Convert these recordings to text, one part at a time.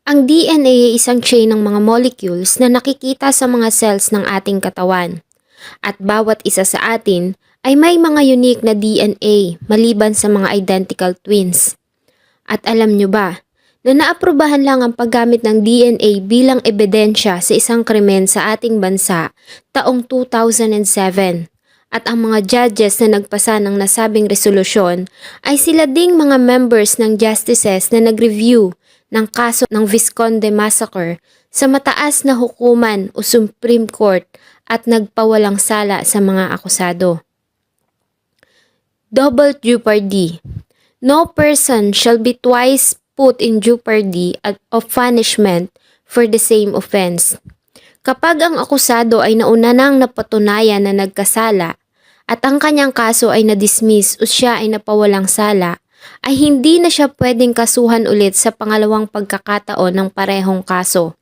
Ang DNA ay isang chain ng mga molecules na nakikita sa mga cells ng ating katawan. At bawat isa sa atin ay may mga unique na DNA maliban sa mga identical twins. At alam nyo ba, na naaprubahan lang ang paggamit ng DNA bilang ebidensya sa isang krimen sa ating bansa taong 2007. At ang mga judges na nagpasa ng nasabing resolusyon ay sila ding mga members ng justices na nag-review ng kaso ng Visconde Massacre sa mataas na hukuman o Supreme Court at nagpawalang sala sa mga akusado. Double jeopardy. No person shall be twice put in jeopardy of punishment for the same offense. Kapag ang akusado ay nauna nang napatunayan na nagkasala at ang kanyang kaso ay na-dismiss o siya ay napawalang sala, ay hindi na siya pwedeng kasuhan ulit sa pangalawang pagkakataon ng parehong kaso.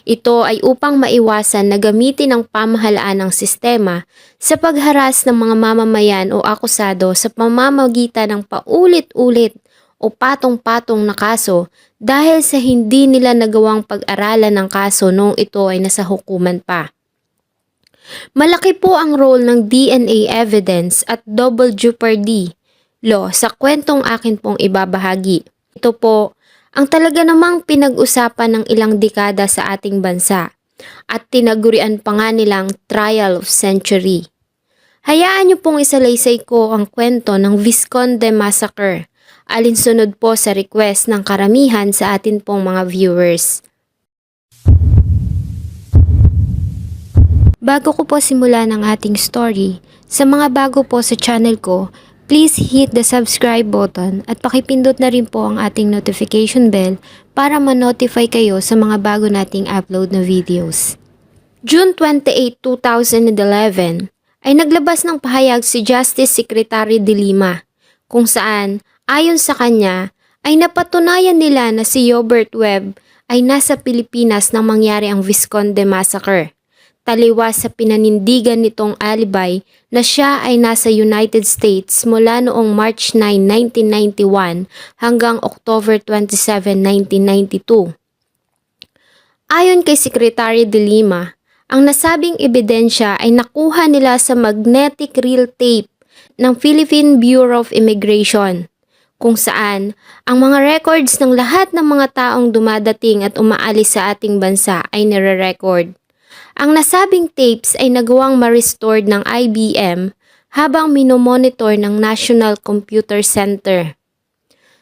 Ito ay upang maiwasan na gamitin ng pamahalaan ng sistema sa pagharas ng mga mamamayan o akusado sa pamamagitan ng paulit-ulit o patong-patong na kaso dahil sa hindi nila nagawang pag-aralan ng kaso noong ito ay nasa hukuman pa. Malaki po ang role ng DNA evidence at double jeopardy law sa kwentong akin pong ibabahagi. Ito po ang talaga namang pinag-usapan ng ilang dekada sa ating bansa at tinagurian pa nga nilang trial of century. Hayaan niyo pong isalaysay ko ang kwento ng Visconde Massacre, alinsunod po sa request ng karamihan sa atin pong mga viewers. Bago ko po simula ng ating story, sa mga bago po sa channel ko, please hit the subscribe button at pakipindot na rin po ang ating notification bell para ma-notify kayo sa mga bago nating upload na videos. June 28, 2011 ay naglabas ng pahayag si Justice Secretary de Lima kung saan, ayon sa kanya, ay napatunayan nila na si Hubert Webb ay nasa Pilipinas nang mangyari ang Visconde Massacre. Taliwas sa pinanindigan nitong alibay na siya ay nasa United States mula noong March 9, 1991 hanggang October 27, 1992. Ayon kay Secretary de Lima, ang nasabing ebidensya ay nakuha nila sa magnetic reel tape ng Philippine Bureau of Immigration, kung saan ang mga records ng lahat ng mga taong dumadating at umaalis sa ating bansa ay nire-record. Ang nasabing tapes ay nagawang ma-restored ng IBM habang minomonitor ng National Computer Center.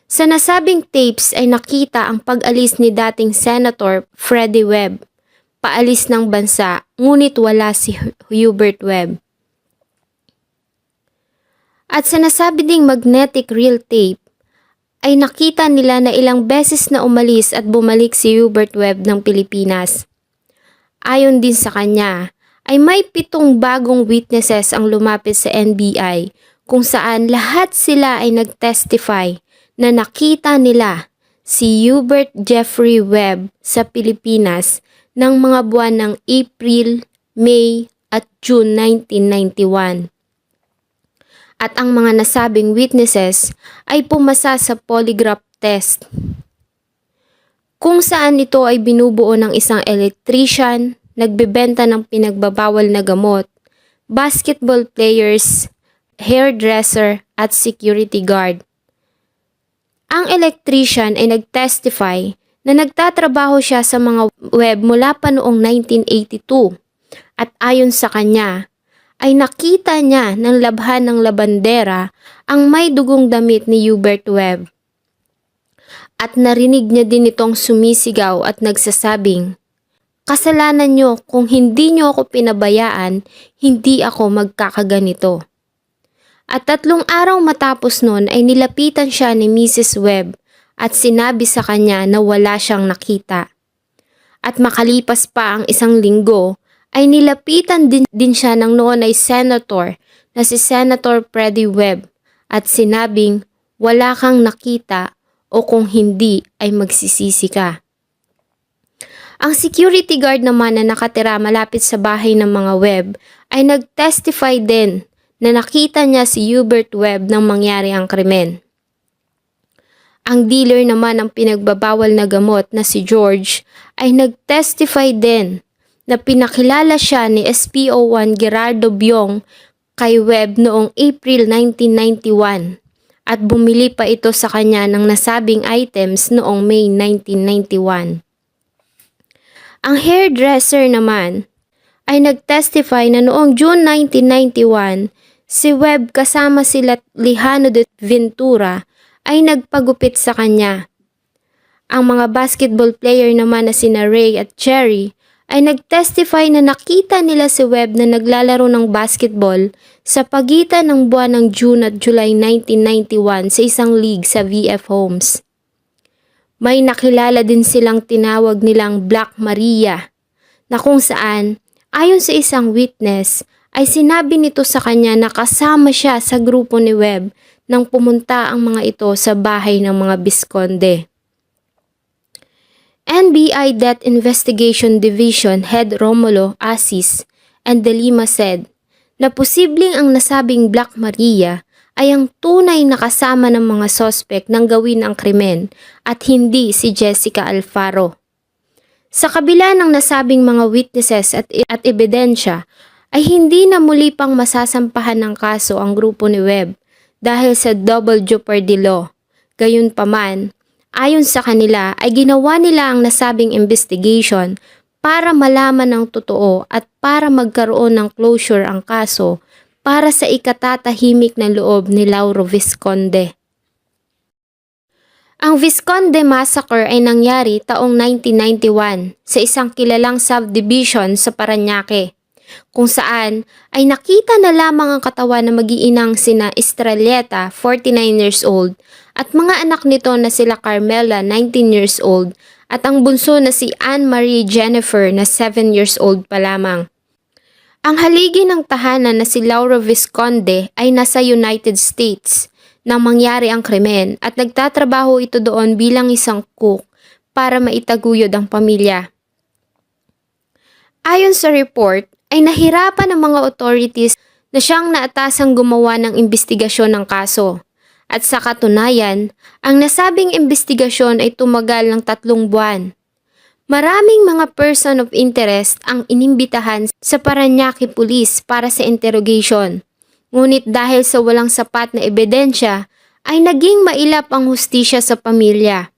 Sa nasabing tapes ay nakita ang pag-alis ni dating Senator Freddie Webb, paalis ng bansa, ngunit wala si Hubert Webb. At sa nasabi ding magnetic reel tape, ay nakita nila na ilang beses na umalis at bumalik si Hubert Webb ng Pilipinas. Ayon din sa kanya, ay may 7 bagong witnesses ang lumapit sa NBI kung saan lahat sila ay nag-testify na nakita nila si Hubert Jeffrey Webb sa Pilipinas ng mga buwan ng April, May at June 1991. At ang mga nasabing witnesses ay pumasa sa polygraph test, kung saan ito ay binubuo ng isang electrician, nagbebenta ng pinagbabawal na gamot, basketball players, hairdresser at security guard. Ang electrician ay nag-testify na nagtatrabaho siya sa mga web mula pa noong 1982 at ayon sa kanya ay nakita niya ng labhan ng labandera ang may dugong damit ni Hubert Webb. At narinig niya din itong sumisigaw at nagsasabing, "Kasalanan niyo kung hindi niyo ako pinabayaan, hindi ako magkakaganito." At 3 araw matapos nun ay nilapitan siya ni Mrs. Webb at sinabi sa kanya na wala siyang nakita. At makalipas pa ang 1 linggo ay nilapitan din siya ng noon ay Senator na si Senator Freddie Webb at sinabing wala kang nakita o kung hindi ay magsisisi ka. Ang security guard naman na nakatira malapit sa bahay ng mga Webb ay nag-testify din na nakita niya si Hubert Webb nang mangyari ang krimen. Ang dealer naman ng pinagbabawal na gamot na si George ay nag-testify din na pinakilala siya ni SPO1 Gerardo Byong kay Webb noong April 1991 at bumili pa ito sa kanya ng nasabing items noong May 1991. Ang hairdresser naman ay nag-testify na noong June 1991 si Webb kasama sila Lijano de Ventura ay nagpagupit sa kanya. Ang mga basketball player naman na sina Ray at Cherry ay nag-testify na nakita nila si Webb na naglalaro ng basketball sa pagitan ng buwan ng June at July 1991 sa isang league sa VF Homes. May nakilala din silang tinawag nilang Black Maria na kung saan, ayon sa isang witness, ay sinabi nito sa kanya na kasama siya sa grupo ni Webb nang pumunta ang mga ito sa bahay ng mga Visconde. NBI Death Investigation Division Head Romulo Asis and De Lima said na posibleng ang nasabing Black Maria ay ang tunay na kasama ng mga sospek nang gawin ang krimen at hindi si Jessica Alfaro. Sa kabila ng nasabing mga witnesses at ebidensya, ay hindi na muli pang masasampahan ng kaso ang grupo ni Webb dahil sa double jeopardy law. Gayunpaman, ayon sa kanila ay ginawa nila ang nasabing investigation para malaman ang totoo at para magkaroon ng closure ang kaso para sa ikatatahimik na loob ni Lauro Visconde. Ang Visconde Massacre ay nangyari taong 1991 sa isang kilalang subdivision sa Parañaque, kung saan ay nakita na lamang ang katawan ng mag-iinang sina Estrelleta, 49 years old, at mga anak nito na sila Carmela, 19 years old, at ang bunso na si Anne-Marie Jennifer na 7 years old pa lamang. Ang haligi ng tahanan na si Lauro Visconde ay nasa United States nang mangyari ang krimen at nagtatrabaho ito doon bilang isang cook para maitaguyod ang pamilya. Ayon sa report, ay nahirapan ng mga authorities na siyang naatasang gumawa ng investigasyon ng kaso. At sa katunayan, ang nasabing investigasyon ay tumagal ng 3 buwan. Maraming mga person of interest ang inimbitahan sa Parañaque Police para sa interrogation. Ngunit dahil sa walang sapat na ebidensya, ay naging mailap ang hustisya sa pamilya.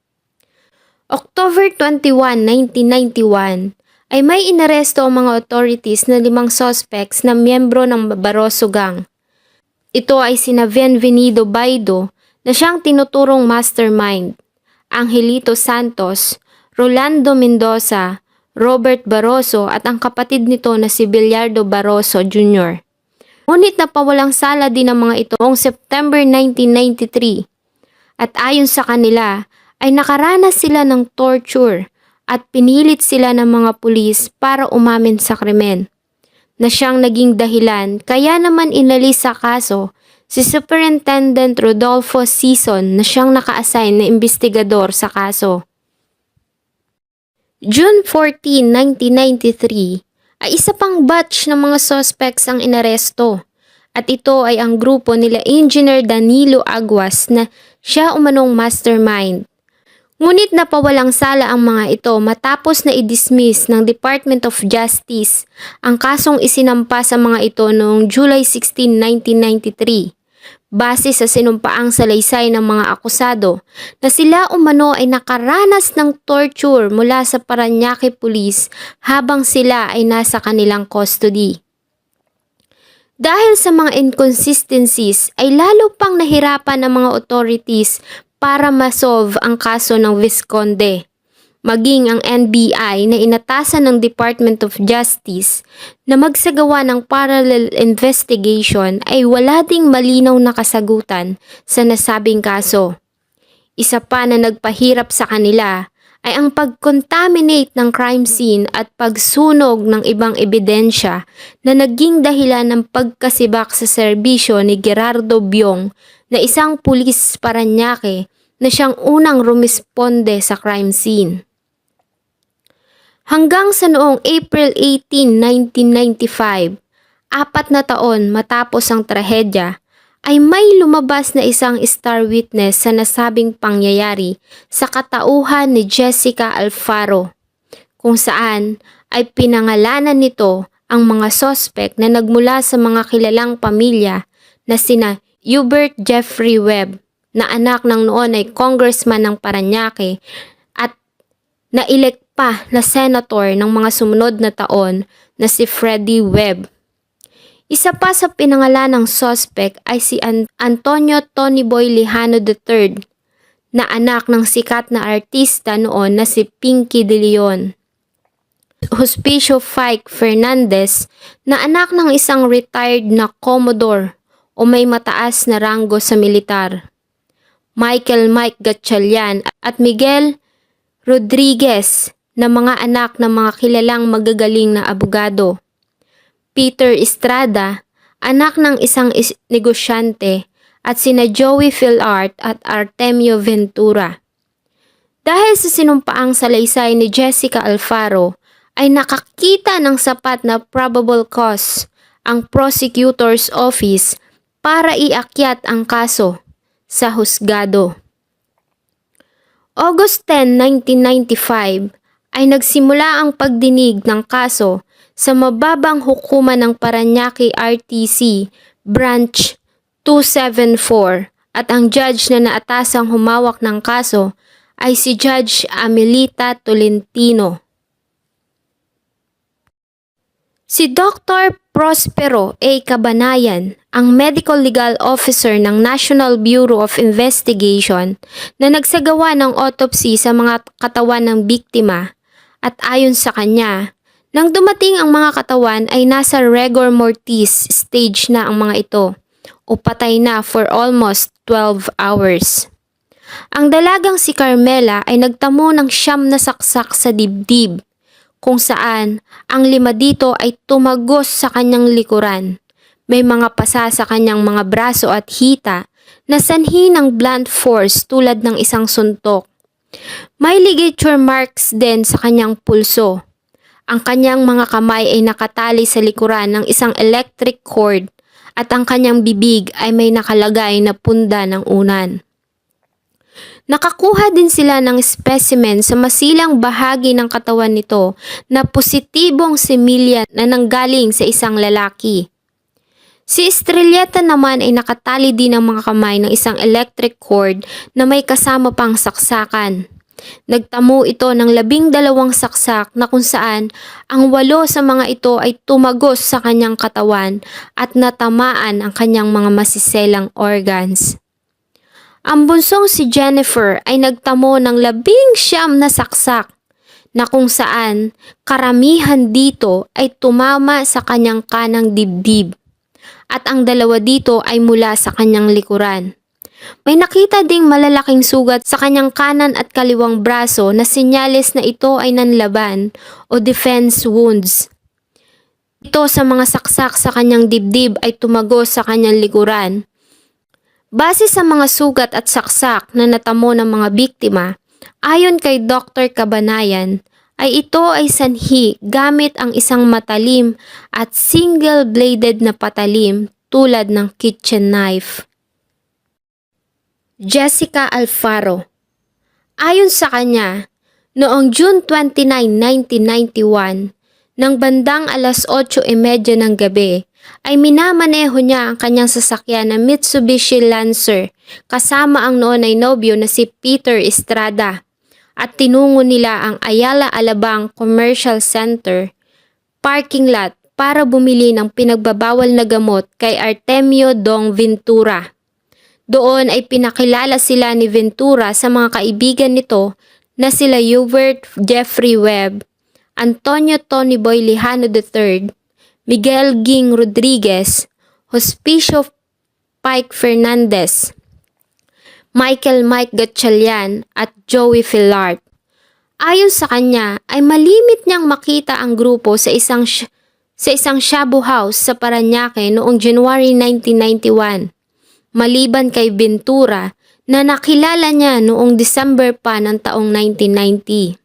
October 21, 1991, ay may inaresto ang mga authorities na 5 suspects na miyembro ng Barroso Gang. Ito ay sina Bienvenido Baido na siyang tinuturong mastermind, Angelito Santos, Rolando Mendoza, Robert Barroso at ang kapatid nito na si Bilyardo Barroso Jr. Ngunit napawalang sala din ang mga ito noong September 1993 at ayon sa kanila ay nakaranas sila ng torture at pinilit sila ng mga pulis para umamin sa krimen, na siyang naging dahilan kaya naman inalis sa kaso si Superintendent Rodolfo Sison na siyang naka-assign na investigador sa kaso. June 14, 1993 ay isa pang batch ng mga suspects ang inaresto at ito ay ang grupo nila Engineer Danilo Aguas na siya umanong mastermind. Ngunit napawalang sala ang mga ito matapos na i-dismiss ng Department of Justice ang kasong isinampa sa mga ito noong July 16, 1993. Base sa sinumpaang salaysay ng mga akusado na sila umano ay nakaranas ng torture mula sa Parañaque Police habang sila ay nasa kanilang custody. Dahil sa mga inconsistencies ay lalo pang nahirapan ang mga authorities para ma-solve ang kaso ng Visconde. Maging ang NBI na inatasan ng Department of Justice na magsagawa ng parallel investigation ay wala ding malinaw na kasagutan sa nasabing kaso. Isa pa na nagpahirap sa kanila ay ang pag-contaminate ng crime scene at pagsunog ng ibang ebidensya na naging dahilan ng pagkasibak sa serbisyo ni Gerardo Byong na isang pulis Parañaque na siyang unang rumisponde sa crime scene. Hanggang sa noong April 18, 1995, 4 na taon matapos ang trahedya, ay may lumabas na isang star witness sa nasabing pangyayari sa katauhan ni Jessica Alfaro, kung saan ay pinangalanan nito ang mga sospek na nagmula sa mga kilalang pamilya na sina Hubert Jeffrey Webb, na anak ng noon ay congressman ng Parañaque at na-elect pa na senator ng mga sumunod na taon na si Freddie Webb. Isa pa sa pinangalanang suspect ay si Antonio Tonyboy Lejano III, na anak ng sikat na artista noon na si Pinky De Leon. Hospicio Fike Fernandez, na anak ng isang retired na Commodore o may mataas na ranggo sa militar. Michael Mike Gatchalian at Miguel Rodriguez, na mga anak ng mga kilalang magagaling na abogado. Peter Estrada, anak ng isang negosyante, at sina Joey Philart at Artemio Ventura. Dahil sa sinumpaang salaysay ni Jessica Alfaro, ay nakakita ng sapat na probable cause ang prosecutor's office para iakyat ang kaso sa husgado. August 10, 1995 ay nagsimula ang pagdinig ng kaso sa mababang hukuman ng Parañaque RTC Branch 274 at ang judge na naatasang humawak ng kaso ay si Judge Amelita Tolentino. Si Dr. Prospero A. Cabanayan, ang Medical Legal Officer ng National Bureau of Investigation na nagsagawa ng autopsy sa mga katawan ng biktima, at ayon sa kanya, nang dumating ang mga katawan ay nasa rigor mortis stage na ang mga ito o patay na for almost 12 hours. Ang dalagang si Carmela ay nagtamo ng 9 na saksak sa dibdib, kung saan ang 5 dito ay tumagos sa kanyang likuran. May mga pasa sa kanyang mga braso at hita na sanhi ng blunt force tulad ng isang suntok. May ligature marks din sa kanyang pulso. Ang kanyang mga kamay ay nakatali sa likuran ng isang electric cord at ang kanyang bibig ay may nakalagay na punda ng unan. Nakakuha din sila ng specimen sa masilang bahagi ng katawan nito na positibong semilya na nanggaling sa isang lalaki. Si Estrelleta naman ay nakatali din ang mga kamay ng isang electric cord na may kasama pang saksakan. Nagtamo ito ng 12 saksak na kung saan ang 8 sa mga ito ay tumagos sa kanyang katawan at natamaan ang kanyang mga masiselang organs. Ang bunsong si Jennifer ay nagtamo ng 19 na saksak na kung saan karamihan dito ay tumama sa kanyang kanang dibdib at ang 2 dito ay mula sa kanyang likuran. May nakita ding malalaking sugat sa kanyang kanan at kaliwang braso na senyales na ito ay nanlaban o defense wounds. Ito sa mga saksak sa kanyang dibdib ay tumagos sa kanyang likuran. Base sa mga sugat at saksak na natamo ng mga biktima, ayon kay Dr. Cabanayan, ay ito ay sanhi gamit ang isang matalim at single-bladed na patalim tulad ng kitchen knife. Jessica Alfaro. Ayon sa kanya, noong June 29, 1991, nang bandang alas 8:30 ng gabi, ay minamaneho niya ang kanyang sasakyan na Mitsubishi Lancer kasama ang noon ay nobyo na si Peter Estrada at tinungo nila ang Ayala Alabang Commercial Center parking lot para bumili ng pinagbabawal na gamot kay Artemio Dong Ventura. Doon ay pinakilala sila ni Ventura sa mga kaibigan nito na sila Hubert Jeffrey Webb, Antonio Tonyboy Lejano III, Miguel Ging Rodriguez, Hospicio Pike Fernandez, Michael Mike Gatchalian at Joey Philart. Ayon sa kanya ay malimit niyang makita ang grupo sa isang shabu house sa Parañaque noong January 1991. Maliban kay Ventura na nakilala niya noong December pa ng taong 1990.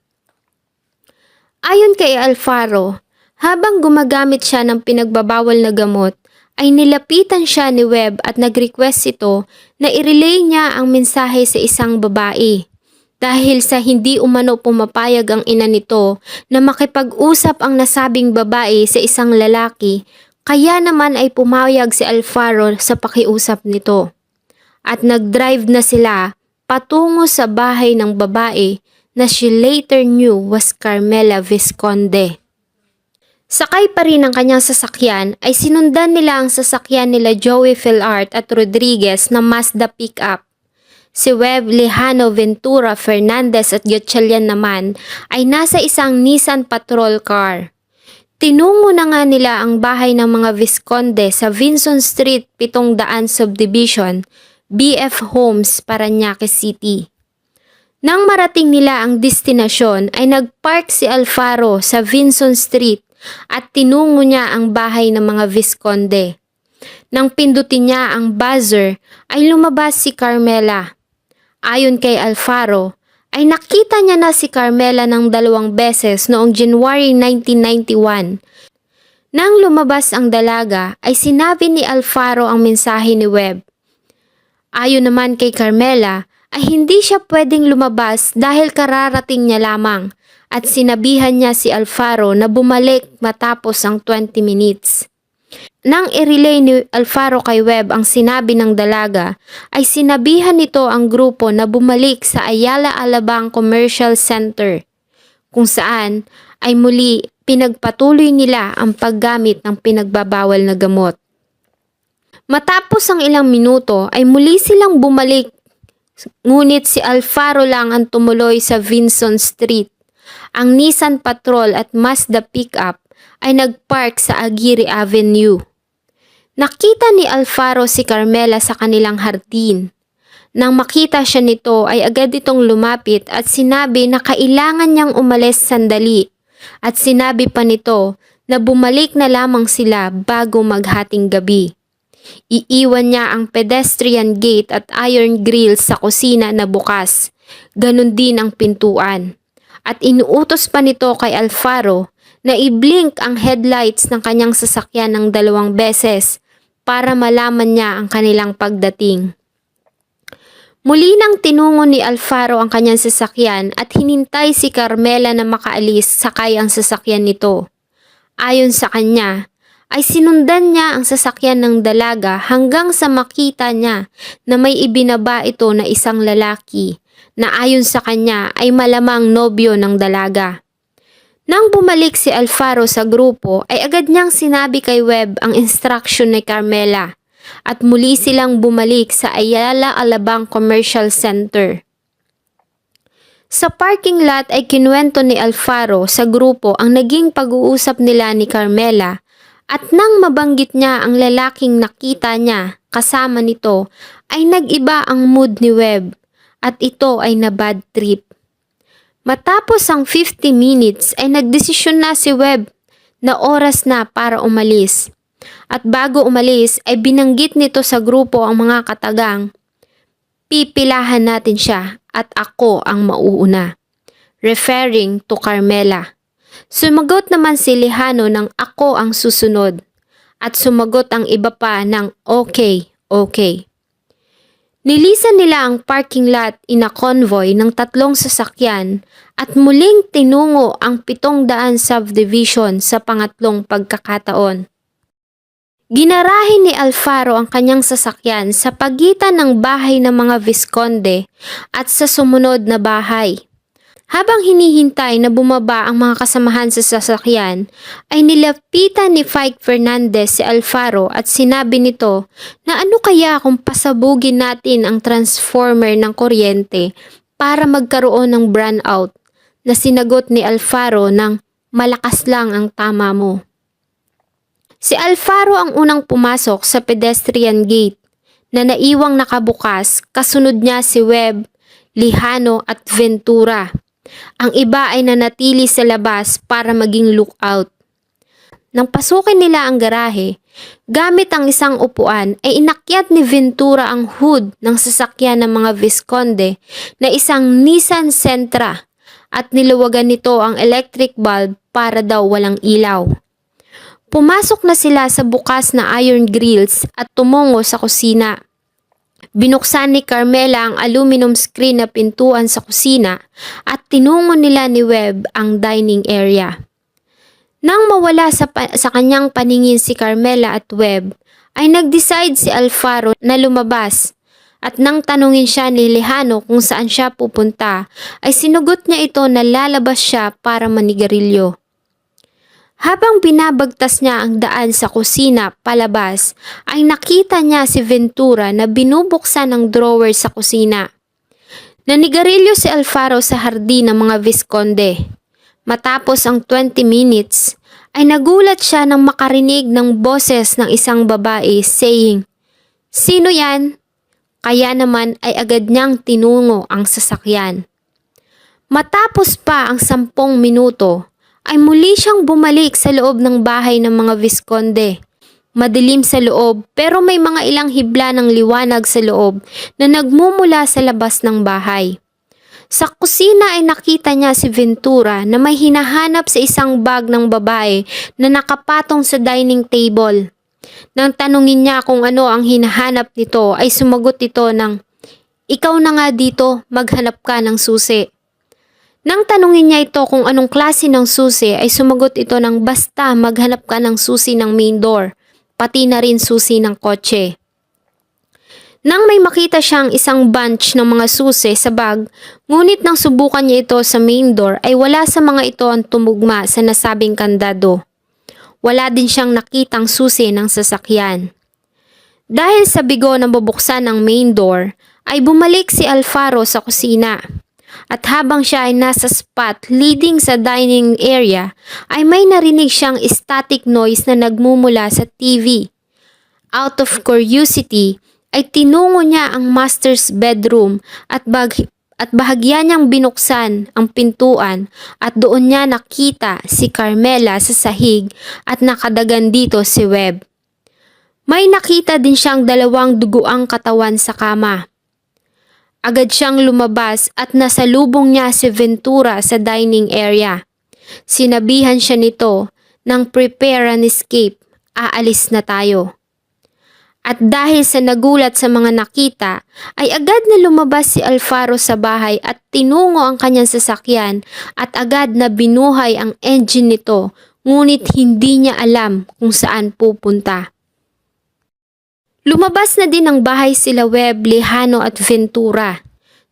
Ayon kay Alfaro, habang gumagamit siya ng pinagbabawal na gamot, ay nilapitan siya ni Webb at nag-request ito na i-relay niya ang mensahe sa isang babae. Dahil sa hindi umano pumapayag ang ina nito na makipag-usap ang nasabing babae sa isang lalaki, kaya naman ay pumayag si Alfaro sa pakiusap nito. At nag-drive na sila patungo sa bahay ng babae na she later knew was Carmela Visconde. Sakay pa rin ang kanyang sasakyan ay sinundan nila ang sasakyan nila Joey Philart at Rodriguez na Mazda pickup. Si Webb, Lejano, Ventura, Fernandez at Gatchalian naman ay nasa isang Nissan Patrol car. Tinungo na nga nila ang bahay ng mga Visconde sa Vinson Street, 700 Subdivision, BF Homes, Parañaque City. Nang marating nila ang destinasyon ay nagpark si Alfaro sa Vinson Street at tinungo niya ang bahay ng mga Visconde. Nang pindutin niya ang buzzer ay lumabas si Carmela. Ayon kay Alfaro ay nakita niya na si Carmela ng 2 beses noong January 1991. Nang lumabas ang dalaga ay sinabi ni Alfaro ang mensahe ni Webb. Ayon naman kay Carmela ay hindi siya pwedeng lumabas dahil kararating niya lamang at sinabihan niya si Alfaro na bumalik matapos ang 20 minutes. Nang i-relay ni Alfaro kay Webb ang sinabi ng dalaga, ay sinabihan nito ang grupo na bumalik sa Ayala Alabang Commercial Center, kung saan ay muli pinagpatuloy nila ang paggamit ng pinagbabawal na gamot. Matapos ang ilang minuto ay muli silang bumalik, ngunit si Alfaro lang ang tumuloy sa Vinson Street. Ang Nissan Patrol at Mazda pickup ay nagpark sa Aguirre Avenue. Nakita ni Alfaro si Carmela sa kanilang hardin. Nang makita siya nito ay agad itong lumapit at sinabi na kailangan niyang umalis sandali at sinabi pa nito na bumalik na lamang sila bago maghating gabi. Iiwan niya ang pedestrian gate at iron grill sa kusina na bukas. Ganon din ang pintuan. At inuutos pa nito kay Alfaro na i-blink ang headlights ng kanyang sasakyan ng 2 beses para malaman niya ang kanilang pagdating. Muli nang tinungo ni Alfaro ang kanyang sasakyan at hinintay si Carmela na makaalis sakay ang sasakyan nito. Ayon sa kanya, ay sinundan niya ang sasakyan ng dalaga hanggang sa makita niya na may ibinaba ito na isang lalaki na ayon sa kanya ay malamang nobyo ng dalaga. Nang bumalik si Alfaro sa grupo ay agad niyang sinabi kay Webb ang instruction ni Carmela at muli silang bumalik sa Ayala Alabang Commercial Center. Sa parking lot ay kinuwento ni Alfaro sa grupo ang naging pag-uusap nila ni Carmela at nang mabanggit niya ang lalaking nakita niya kasama nito ay nag-iba ang mood ni Webb at ito ay na bad trip. Matapos ang 50 minutes ay nagdesisyon na si Webb na oras na para umalis. At bago umalis ay binanggit nito sa grupo ang mga katagang, "Pipilahan natin siya at ako ang mauuna," referring to Carmela. Sumagot naman si Lejano ng "ako ang susunod" at sumagot ang iba pa ng "okay, okay." Nilisan nila ang parking lot in a convoy ng 3 sasakyan at muling tinungo ang 700 subdivision sa pangatlong pagkakataon. Ginarahin ni Alfaro ang kanyang sasakyan sa pagitan ng bahay ng mga Visconde at sa sumunod na bahay. Habang hinihintay na bumaba ang mga kasamahan sa sasakyan, ay nilapitan ni Fike Fernandez si Alfaro at sinabi nito na ano kaya kung pasabugin natin ang transformer ng kuryente para magkaroon ng brownout, na sinagot ni Alfaro ng "malakas lang ang tama mo." Si Alfaro ang unang pumasok sa pedestrian gate na naiwang nakabukas, kasunod niya si Webb, Lejano at Ventura. Ang iba ay nanatili sa labas para maging lookout. Nang pasukin nila ang garahe, gamit ang isang upuan ay inakyat ni Ventura ang hood ng sasakyan ng mga Visconde na isang Nissan Sentra at niluwagan nito ang electric bulb para daw walang ilaw. Pumasok na sila sa bukas na iron grills at tumungo sa kusina. Binuksan ni Carmela ang aluminum screen na pintuan sa kusina at tinungo nila ni Webb ang dining area. Nang mawala sa kanyang paningin si Carmela at Webb, ay nag-decide si Alfaro na lumabas. At nang tanungin siya ni Lejano kung saan siya pupunta, ay sinugot niya ito na lalabas siya para manigarilyo. Habang binabagtas niya ang daan sa kusina palabas, ay nakita niya si Ventura na binubuksan ang drawer sa kusina. Nanigarilyo si Alfaro sa hardin ng mga Visconde. Matapos ang 20 minutes, ay nagulat siya nang makarinig ng boses ng isang babae saying, "Sino yan?" Kaya naman ay agad niyang tinungo ang sasakyan. Matapos pa ang 10 minuto, ay muli siyang bumalik sa loob ng bahay ng mga Visconde. Madilim sa loob pero may mga ilang hibla ng liwanag sa loob na nagmumula sa labas ng bahay. Sa kusina ay nakita niya si Ventura na may hinahanap sa isang bag ng babae na nakapatong sa dining table. Nang tanungin niya kung ano ang hinahanap nito ay sumagot ito ng, "Ikaw na nga dito, maghanap ka ng susi." Nang tanungin niya ito kung anong klase ng susi ay sumagot ito ng, "Basta maghanap ka ng susi ng main door, pati na rin susi ng kotse." Nang may makita siyang isang bunch ng mga susi sa bag, ngunit nang subukan niya ito sa main door ay wala sa mga ito ang tumugma sa nasabing kandado. Wala din siyang nakitang susi ng sasakyan. Dahil sa bigo na bubuksan ang main door, ay bumalik si Alfaro sa kusina. At habang siya ay nasa spot leading sa dining area, ay may narinig siyang static noise na nagmumula sa TV. Out of curiosity, ay tinungo niya ang master's bedroom at bahagya niyang binuksan ang pintuan at doon niya nakita si Carmela sa sahig at nakadagan dito si Webb. May nakita din siyang 2 duguang katawan sa kama. Agad siyang lumabas at nasalubong niya si Ventura sa dining area. Sinabihan siya nito ng prepare an escape, aalis na tayo. At dahil sa nagulat sa mga nakita, ay agad na lumabas si Alfaro sa bahay at tinungo ang kanyang sasakyan at agad na binuhay ang engine nito, ngunit hindi niya alam kung saan pupunta. Lumabas na din ng bahay sila Webb, Lejano at Ventura.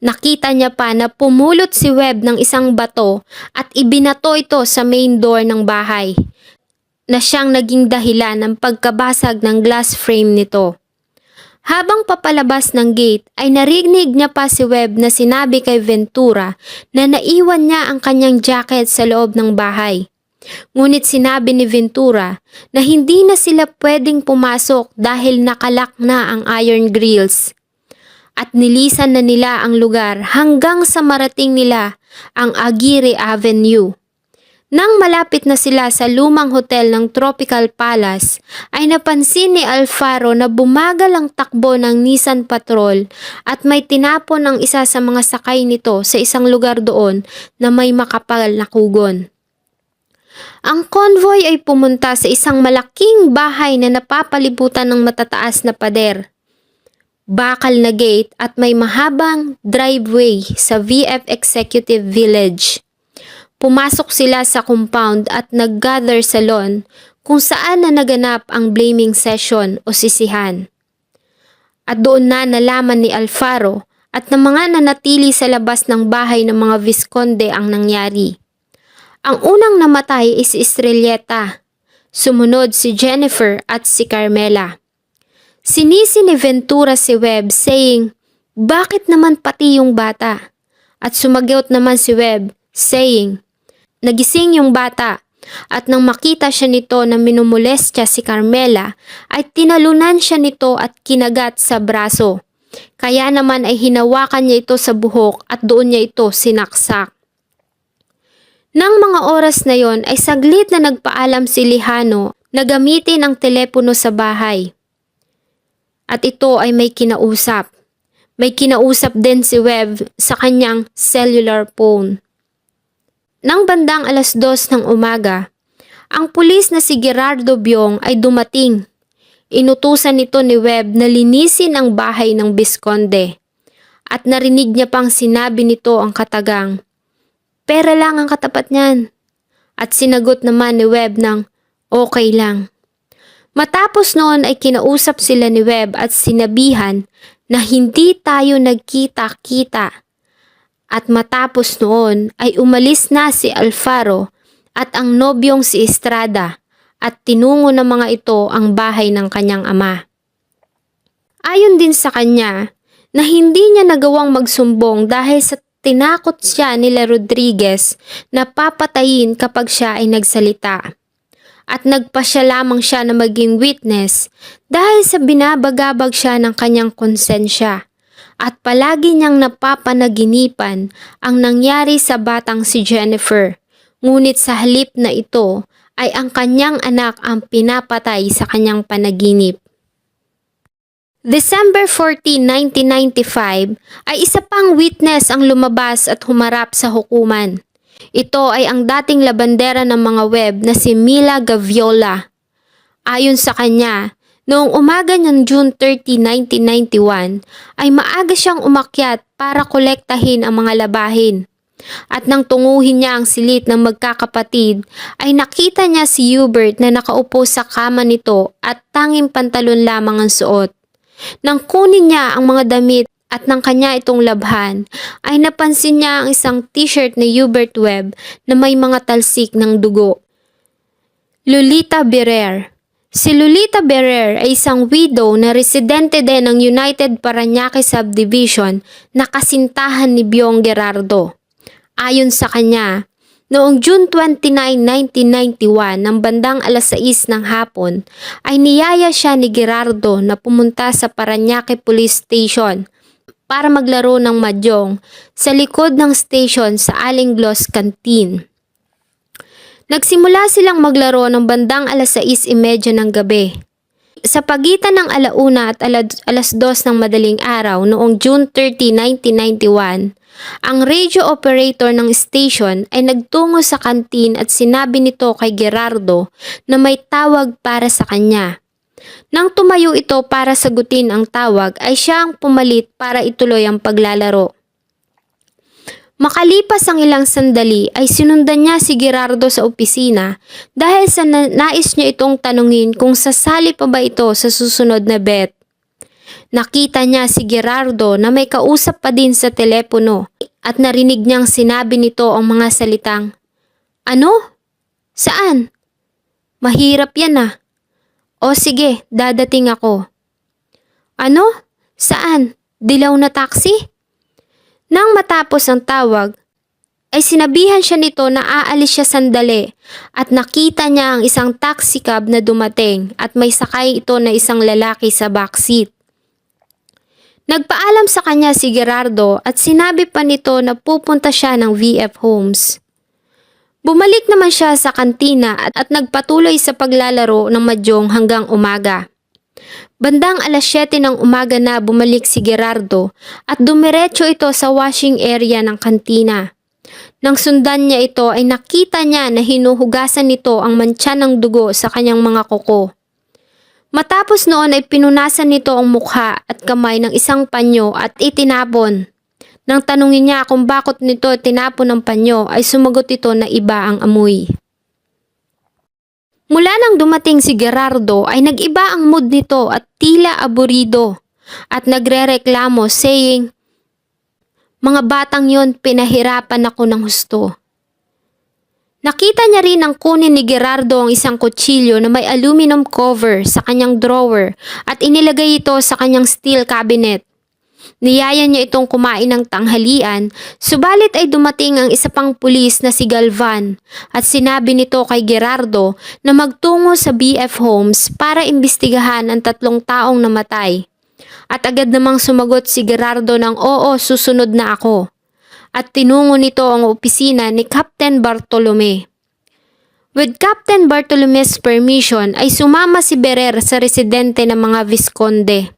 Nakita niya pa na pumulot si Webb ng isang bato at ibinato ito sa main door ng bahay, na siyang naging dahilan ng pagkabasag ng glass frame nito. Habang papalabas ng gate ay narinig niya pa si Webb na sinabi kay Ventura na naiwan niya ang kanyang jacket sa loob ng bahay. Ngunit sinabi ni Ventura na hindi na sila pwedeng pumasok dahil nakalak na ang iron grills. At nilisan na nila ang lugar hanggang sa marating nila ang Aguirre Avenue. Nang malapit na sila sa lumang hotel ng Tropical Palace, ay napansin ni Alfaro na bumagal ang takbo ng Nissan Patrol at may tinapon ang isa sa mga sakay nito sa isang lugar doon na may makapal na kugon. Ang convoy ay pumunta sa isang malaking bahay na napapalibutan ng matataas na pader, bakal na gate at may mahabang driveway sa VF Executive Village. Pumasok sila sa compound at nag-gather sa lawn kung saan na naganap ang blaming session o sisihan. At doon na nalaman ni Alfaro at ng mga nanatili sa labas ng bahay ng mga Visconde ang nangyari. Ang unang namatay is si Estrelleta, sumunod si Jennifer at si Carmela. Sinisi ni Ventura si Webb saying, "Bakit naman pati yung bata?" At sumagot naman si Webb saying, "Nagising yung bata." At nang makita siya nito na minumolestya si Carmela, ay tinalunan siya nito at kinagat sa braso. Kaya naman ay hinawakan niya ito sa buhok at doon niya ito sinaksak. Nang mga oras na yon ay saglit na nagpaalam si Lejano na gamitin ang telepono sa bahay. At ito ay may kinausap. May kinausap din si Webb sa kanyang cellular phone. Nang bandang 2:00 ng umaga, Ang pulis na si Gerardo Byong ay dumating. Inutusan nito ni Webb na linisin ang bahay ng Visconde. At narinig niya pang sinabi nito ang katagang, "Pera lang ang katapat niyan." At sinagot naman ni Webb ng, "Okay lang." Matapos noon ay kinausap sila ni Webb at sinabihan na hindi tayo nagkita-kita. At matapos noon ay umalis na si Alfaro at ang nobyong si Estrada at tinungo ng mga ito ang bahay ng kanyang ama. Ayon din sa kanya na hindi niya nagawang magsumbong dahil sa tinakot siya nila Rodriguez na papatayin kapag siya ay nagsalita. At nagpasya lamang siya na maging witness dahil sa binabagabag siya ng kanyang konsensya. At palagi niyang napapanaginipan ang nangyari sa batang si Jennifer. Ngunit sa halip na ito ay ang kanyang anak ang pinapatay sa kanyang panaginip. December 14, 1995 ay isa pang witness ang lumabas at humarap sa hukuman. Ito ay ang dating labandera ng mga Webb na si Mila Gaviola. Ayon sa kanya, noong umaga ng June 30, 1991 ay maaga siyang umakyat para kolektahin ang mga labahin. At nang tunguhin niya ang silid ng magkakapatid ay nakita niya si Hubert na nakaupo sa kama nito at tanging pantalon lamang ang suot. Nang kunin niya ang mga damit at nang kanya itong labhan ay napansin niya ang isang t-shirt ni Hubert Webb na may mga talsik ng dugo. Lolita Berrer. Si Lolita Berrer ay isang widow na residente din ng United Parañaque Subdivision na kasintahan ni Byong Gerardo. Ayon sa kanya, noong June 29, 1991 ng bandang alas 6 ng hapon ay niyaya siya ni Gerardo na pumunta sa Parañaque Police Station para maglaro ng mahjong sa likod ng station sa Aling Gloss Canteen. Nagsimula silang maglaro ng bandang alas 6:30 ng gabi. Sa pagitan ng 1:00 at alas 2 ng madaling araw noong June 30, 1991, ang radio operator ng station ay nagtungo sa kantin at sinabi nito kay Gerardo na may tawag para sa kanya. Nang tumayo ito para sagutin ang tawag ay siya ang pumalit para ituloy ang paglalaro. Makalipas ang ilang sandali ay sinundan niya si Gerardo sa opisina dahil sa nais niya itong tanungin kung sasali pa ba ito sa susunod na bet. Nakita niya si Gerardo na may kausap pa din sa telepono at narinig niyang sinabi nito ang mga salitang, "Ano? Saan? Mahirap yan ah. O sige, dadating ako." "Ano? Saan? Dilaw na taxi?" Nang matapos ang tawag, ay sinabihan siya nito na aalis siya sandali at nakita niya ang isang taxi cab na dumating at may sakay ito na isang lalaki sa backseat. Nagpaalam sa kanya si Gerardo at sinabi pa nito na pupunta siya ng VF Homes. Bumalik naman siya sa kantina at nagpatuloy sa paglalaro ng mahjong hanggang umaga. Bandang alas 7 ng umaga na bumalik si Gerardo at dumiretso ito sa washing area ng kantina. Nang sundan niya ito ay nakita niya na hinuhugasan nito ang mantsa ng dugo sa kanyang mga kuko. Matapos noon ay pinunasan nito ang mukha at kamay ng isang panyo at itinapon. Nang tanungin niya kung bakit nito tinapon ang panyo ay sumagot ito na iba ang amoy. Mula nang dumating si Gerardo ay nag-iba ang mood nito at tila aburido at nagrereklamo saying, "Mga batang yon, pinahirapan ako ng husto." Nakita niya rin ang kunin ni Gerardo ang isang kutsilyo na may aluminum cover sa kanyang drawer at inilagay ito sa kanyang steel cabinet. Niyaya niya itong kumain ng tanghalian, subalit ay dumating ang isa pang pulis na si Galvan at sinabi nito kay Gerardo na magtungo sa BF Homes para imbestigahan ang 3 taong namatay. At agad namang sumagot si Gerardo ng oo, susunod na ako. At tinungo nito ang opisina ni Captain Bartolome. With Captain Bartolome's permission ay sumama si Berrer sa residente ng mga Visconde.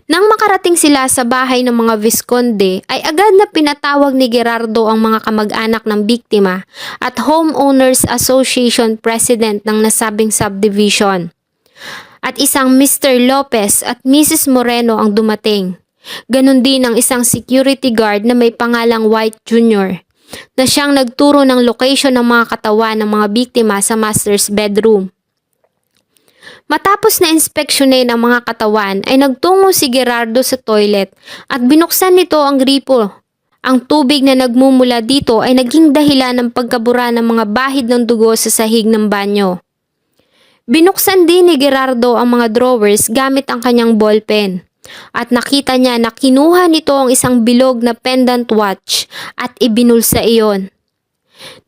Nang makarating sila sa bahay ng mga Visconde, ay agad na pinatawag ni Gerardo ang mga kamag-anak ng biktima at Homeowners Association President ng nasabing subdivision. At isang Mr. Lopez at Mrs. Moreno ang dumating. Ganon din ang isang security guard na may pangalang White Jr. na siyang nagturo ng location ng mga katawan ng mga biktima sa master's bedroom. Matapos na inspeksyonin ang mga katawan ay nagtungo si Gerardo sa toilet at binuksan nito ang gripo. Ang tubig na nagmumula dito ay naging dahilan ng pagkabura ng mga bahid ng dugo sa sahig ng banyo. Binuksan din ni Gerardo ang mga drawers gamit ang kanyang ballpen at nakita niya na kinuha nito ang isang bilog na pendant watch at ibinulsa iyon.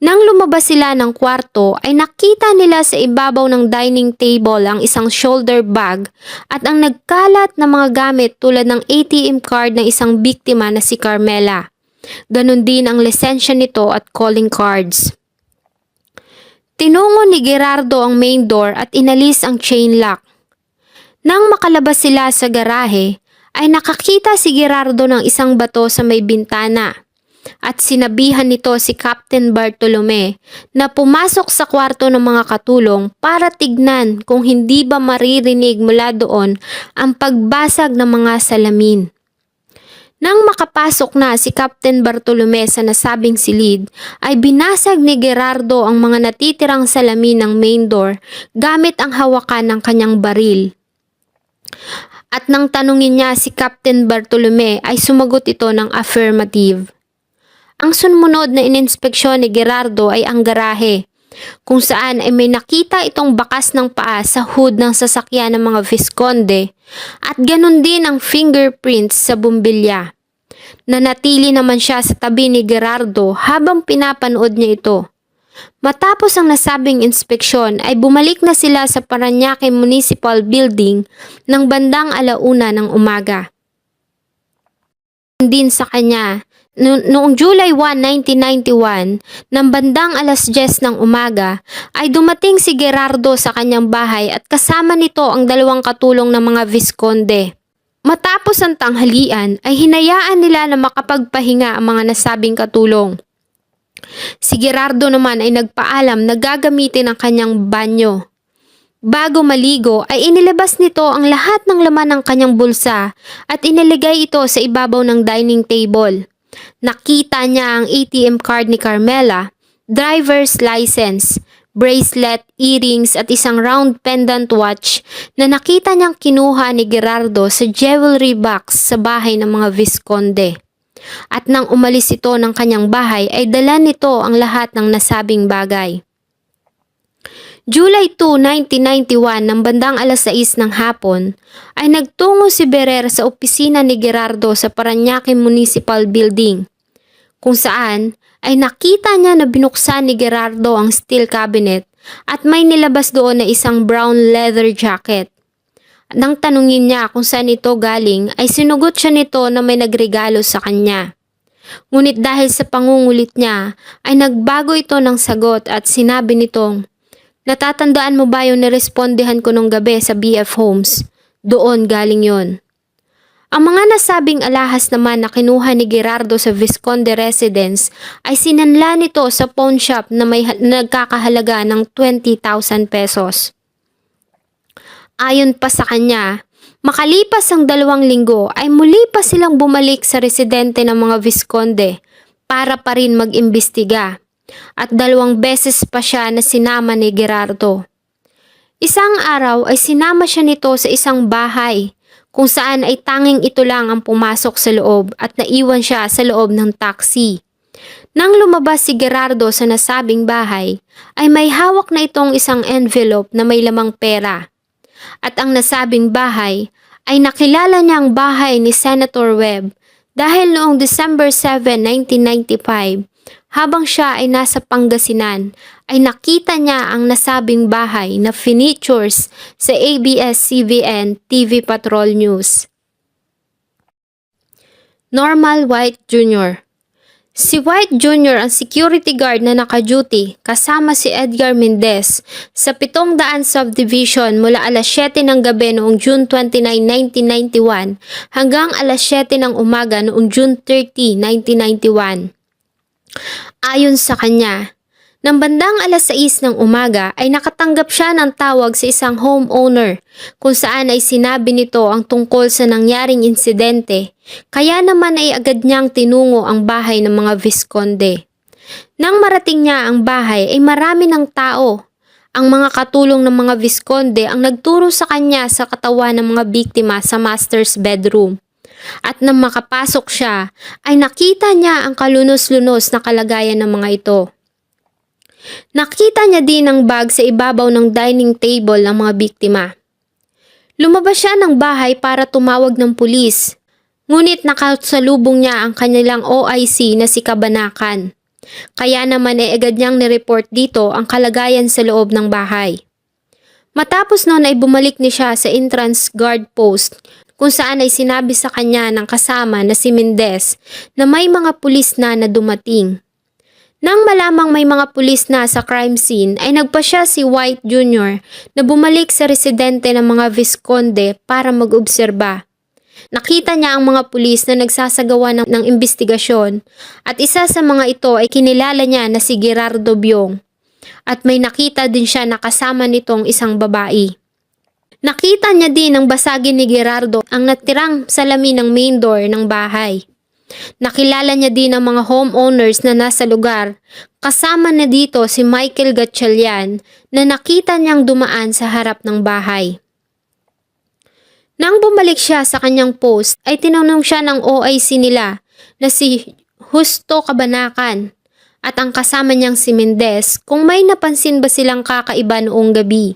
Nang lumabas sila ng kwarto ay nakita nila sa ibabaw ng dining table ang isang shoulder bag at ang nagkalat na mga gamit tulad ng ATM card ng isang biktima na si Carmela. Ganon din ang lisensya nito at calling cards. Tinungo ni Gerardo ang main door at inalis ang chain lock. Nang makalabas sila sa garahe ay nakakita si Gerardo ng isang bato sa may bintana. At sinabihan nito si Captain Bartolome na pumasok sa kwarto ng mga katulong para tignan kung hindi ba maririnig mula doon ang pagbasag ng mga salamin. Nang makapasok na si Captain Bartolome sa nasabing silid, ay binasag ni Gerardo ang mga natitirang salamin ng main door gamit ang hawakan ng kanyang baril. At nang tanungin niya si Captain Bartolome ay sumagot ito ng affirmative. Ang sumunod na ininspeksyon ni Gerardo ay ang garahe, kung saan ay may nakita itong bakas ng paa sa hood ng sasakyan ng mga Visconde at ganun din ang fingerprints sa bumbilya. Nanatili naman siya sa tabi ni Gerardo habang pinapanood niya ito. Matapos ang nasabing inspeksyon ay bumalik na sila sa Parañaque Municipal Building ng bandang 1:00 ng umaga. Din sa kanya, noong July 1, 1991, ng bandang 10:00 ng umaga, ay dumating si Gerardo sa kanyang bahay at kasama nito ang 2 katulong ng mga Visconde. Matapos ang tanghalian ay hinayaan nila na makapagpahinga ang mga nasabing katulong. Si Gerardo naman ay nagpaalam na gagamitin ang kanyang banyo. Bago maligo ay inilabas nito ang lahat ng laman ng kanyang bulsa at iniligay ito sa ibabaw ng dining table. Nakita niya ang ATM card ni Carmela, driver's license, bracelet, earrings at isang round pendant watch na nakita niyang kinuha ni Gerardo sa jewelry box sa bahay ng mga Visconde. At nang umalis ito ng kanyang bahay ay dala nito ang lahat ng nasabing bagay. July 2, 1991 ng bandang 6:00 ng hapon ay nagtungo si Berer sa opisina ni Gerardo sa Parañaque Municipal Building, kung saan ay nakita niya na binuksan ni Gerardo ang steel cabinet at may nilabas doon na isang brown leather jacket. Nang tanungin niya kung saan ito galing ay sinugot siya nito na may nagregalo sa kanya. Ngunit dahil sa pangungulit niya ay nagbago ito ng sagot at sinabi nitong, "Natatandaan mo ba yung nirespondehan ko nung gabi sa BF Homes? Doon galing yon." Ang mga nasabing alahas naman na kinuha ni Gerardo sa Visconde residence ay sinanla nito sa pawn shop na may nagkakahalaga ng 20,000 pesos. Ayon pa sa kanya, makalipas ang 2 linggo ay muli pa silang bumalik sa residente ng mga Visconde para pa rin mag-imbestiga at 2 beses pa siya na sinama ni Gerardo. Isang araw ay sinama siya nito sa isang bahay kung saan ay tanging ito lang ang pumasok sa loob at naiwan siya sa loob ng taxi. Nang lumabas si Gerardo sa nasabing bahay, ay may hawak na itong isang envelope na may lamang pera. At ang nasabing bahay ay nakilala niya ang bahay ni Senator Webb dahil noong December 7, 1995, habang siya ay nasa Pangasinan, ay nakita niya ang nasabing bahay na features sa ABS-CBN TV Patrol News. Normal White Jr. Si White Jr. ang security guard na naka-duty kasama si Edgar Mendez sa 700 subdivision mula alas 7 ng gabi noong June 29, 1991 hanggang alas 7 ng umaga noong June 30, 1991. Ayon sa kanya, nang bandang alas 6 ng umaga ay nakatanggap siya ng tawag sa isang homeowner kung saan ay sinabi nito ang tungkol sa nangyaring insidente, kaya naman ay agad niyang tinungo ang bahay ng mga Visconde. Nang marating niya ang bahay ay marami ng tao. Ang mga katulong ng mga Visconde ang nagturo sa kanya sa katawan ng mga biktima sa master's bedroom. At nang makapasok siya ay nakita niya ang kalunos-lunos na kalagayan ng mga ito. Nakita niya din ang bag sa ibabaw ng dining table ng mga biktima. Lumabas siya ng bahay para tumawag ng pulis, ngunit nakasalubong niya ang kanilang OIC na si Kabanakan. Kaya naman ay agad niyang nireport dito ang kalagayan sa loob ng bahay. Matapos noon ay bumalik niya sa entrance guard post kung saan ay sinabi sa kanya ng kasama na si Mendez na may mga pulis na dumating. Nang malamang may mga pulis na sa crime scene ay nagpasya si White Jr. na bumalik sa residente ng mga Visconde para mag-obserba. Nakita niya ang mga pulis na nagsasagawa ng investigasyon at isa sa mga ito ay kinilala niya na si Gerardo Byong at may nakita din siya na kasama nitong isang babae. Nakita niya din ang basagin ni Gerardo ang natirang salamin ng main door ng bahay. Nakilala niya din ang mga homeowners na nasa lugar, kasama na dito si Michael Gatchalian na nakita niyang dumaan sa harap ng bahay. Nang bumalik siya sa kanyang post ay tinanong siya ng OIC nila na si Justo Kabanakan at ang kasama niyang si Mendez kung may napansin ba silang kakaiba noong gabi.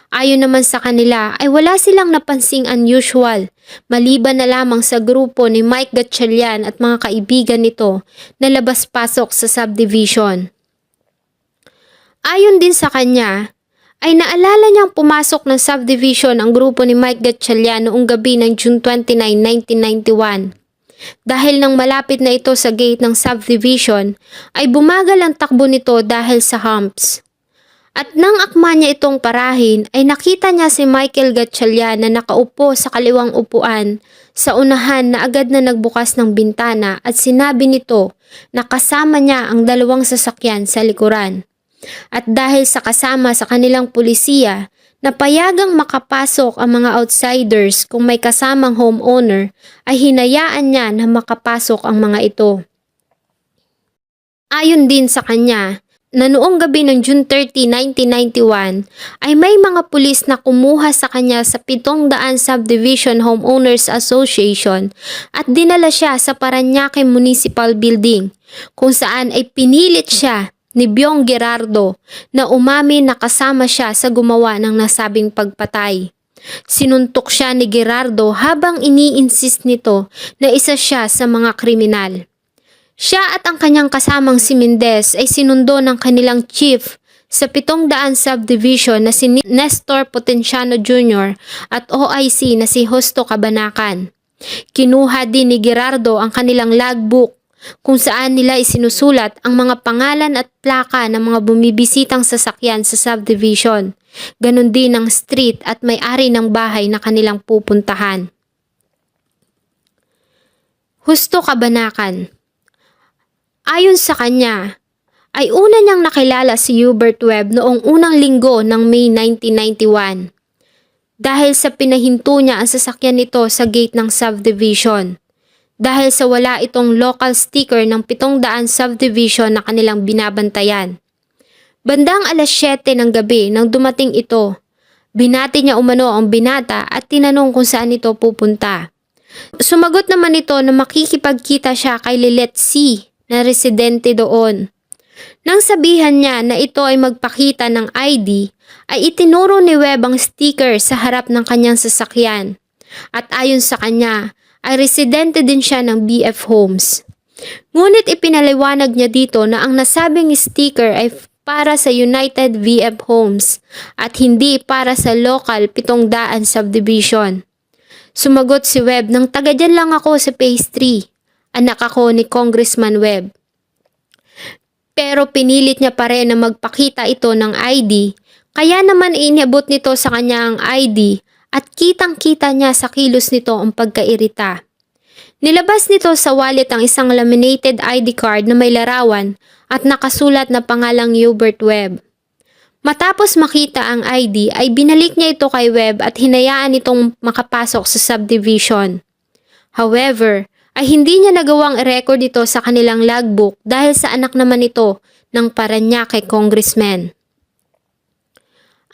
Ayon naman sa kanila ay wala silang napansing unusual, maliban na lamang sa grupo ni Mike Gatchalian at mga kaibigan nito na labas-pasok sa subdivision. Ayon din sa kanya, ay naalala niyang pumasok ng subdivision ang grupo ni Mike Gatchalian noong gabi ng June 29, 1991. Dahil nang malapit na ito sa gate ng subdivision, ay bumagal ang takbo nito dahil sa humps. At nang akma niya itong parahin ay nakita niya si Michael Gatchalian na nakaupo sa kaliwang upuan sa unahan na agad na nagbukas ng bintana at sinabi nito na kasama niya ang dalawang sasakyan sa likuran. At dahil sa kasama sa kanilang pulisiya, napayagang makapasok ang mga outsiders kung may kasamang homeowner ay hinayaan niya na makapasok ang mga ito. Ayon din sa kanya, na noong gabi ng June 30, 1991 ay may mga pulis na kumuha sa kanya sa 700 Subdivision Homeowners Association at dinala siya sa Parañaque Municipal Building kung saan ay pinilit siya ni Byong Gerardo na umamin na kasama siya sa gumawa ng nasabing pagpatay. Sinuntok siya ni Gerardo habang ini-insist nito na isa siya sa mga kriminal. Siya at ang kanyang kasamang si Mendez ay sinundo ng kanilang chief sa 700 subdivision na si Nestor Potenciano Jr. at OIC na si Justo Kabanakan. Kinuha din ni Gerardo ang kanilang logbook kung saan nila isinusulat ang mga pangalan at plaka ng mga bumibisitang sasakyan sa subdivision. Ganon din ang street at may-ari ng bahay na kanilang pupuntahan. Justo Kabanakan. Ayon sa kanya, ay una niyang nakilala si Hubert Webb noong unang linggo ng May 1991 dahil sa pinahinto niya ang sasakyan nito sa gate ng subdivision dahil sa wala itong local sticker ng 700 subdivision na kanilang binabantayan. Bandang alas 7 ng gabi nang dumating ito, binati niya umano ang binata at tinanong kung saan ito pupunta. Sumagot naman ito na makikipagkita siya kay Lilette C. na residente doon. Nang sabihan niya na ito ay magpakita ng ID, ay itinuro ni Webb ang sticker sa harap ng kanyang sasakyan. At ayon sa kanya, ay residente din siya ng BF Homes. Ngunit ipinaliwanag niya dito na ang nasabing sticker ay para sa United VF Homes at hindi para sa local 700 subdivision. Sumagot si Webb nang taga dyan lang ako sa Phase 3. Anak ako ni Congressman Webb. Pero pinilit niya pa rin na magpakita ito ng ID, kaya naman iniabot nito sa kanya ang ID at kitang-kita niya sa kilos nito ang pagkairita. Nilabas nito sa wallet ang isang laminated ID card na may larawan at nakasulat na pangalang Hubert Webb. Matapos makita ang ID ay binalik niya ito kay Webb at hinayaan itong makapasok sa subdivision. However, ay hindi niya nagawang i-record ito sa kanilang logbook dahil sa anak naman ito ng Parañaque congressman.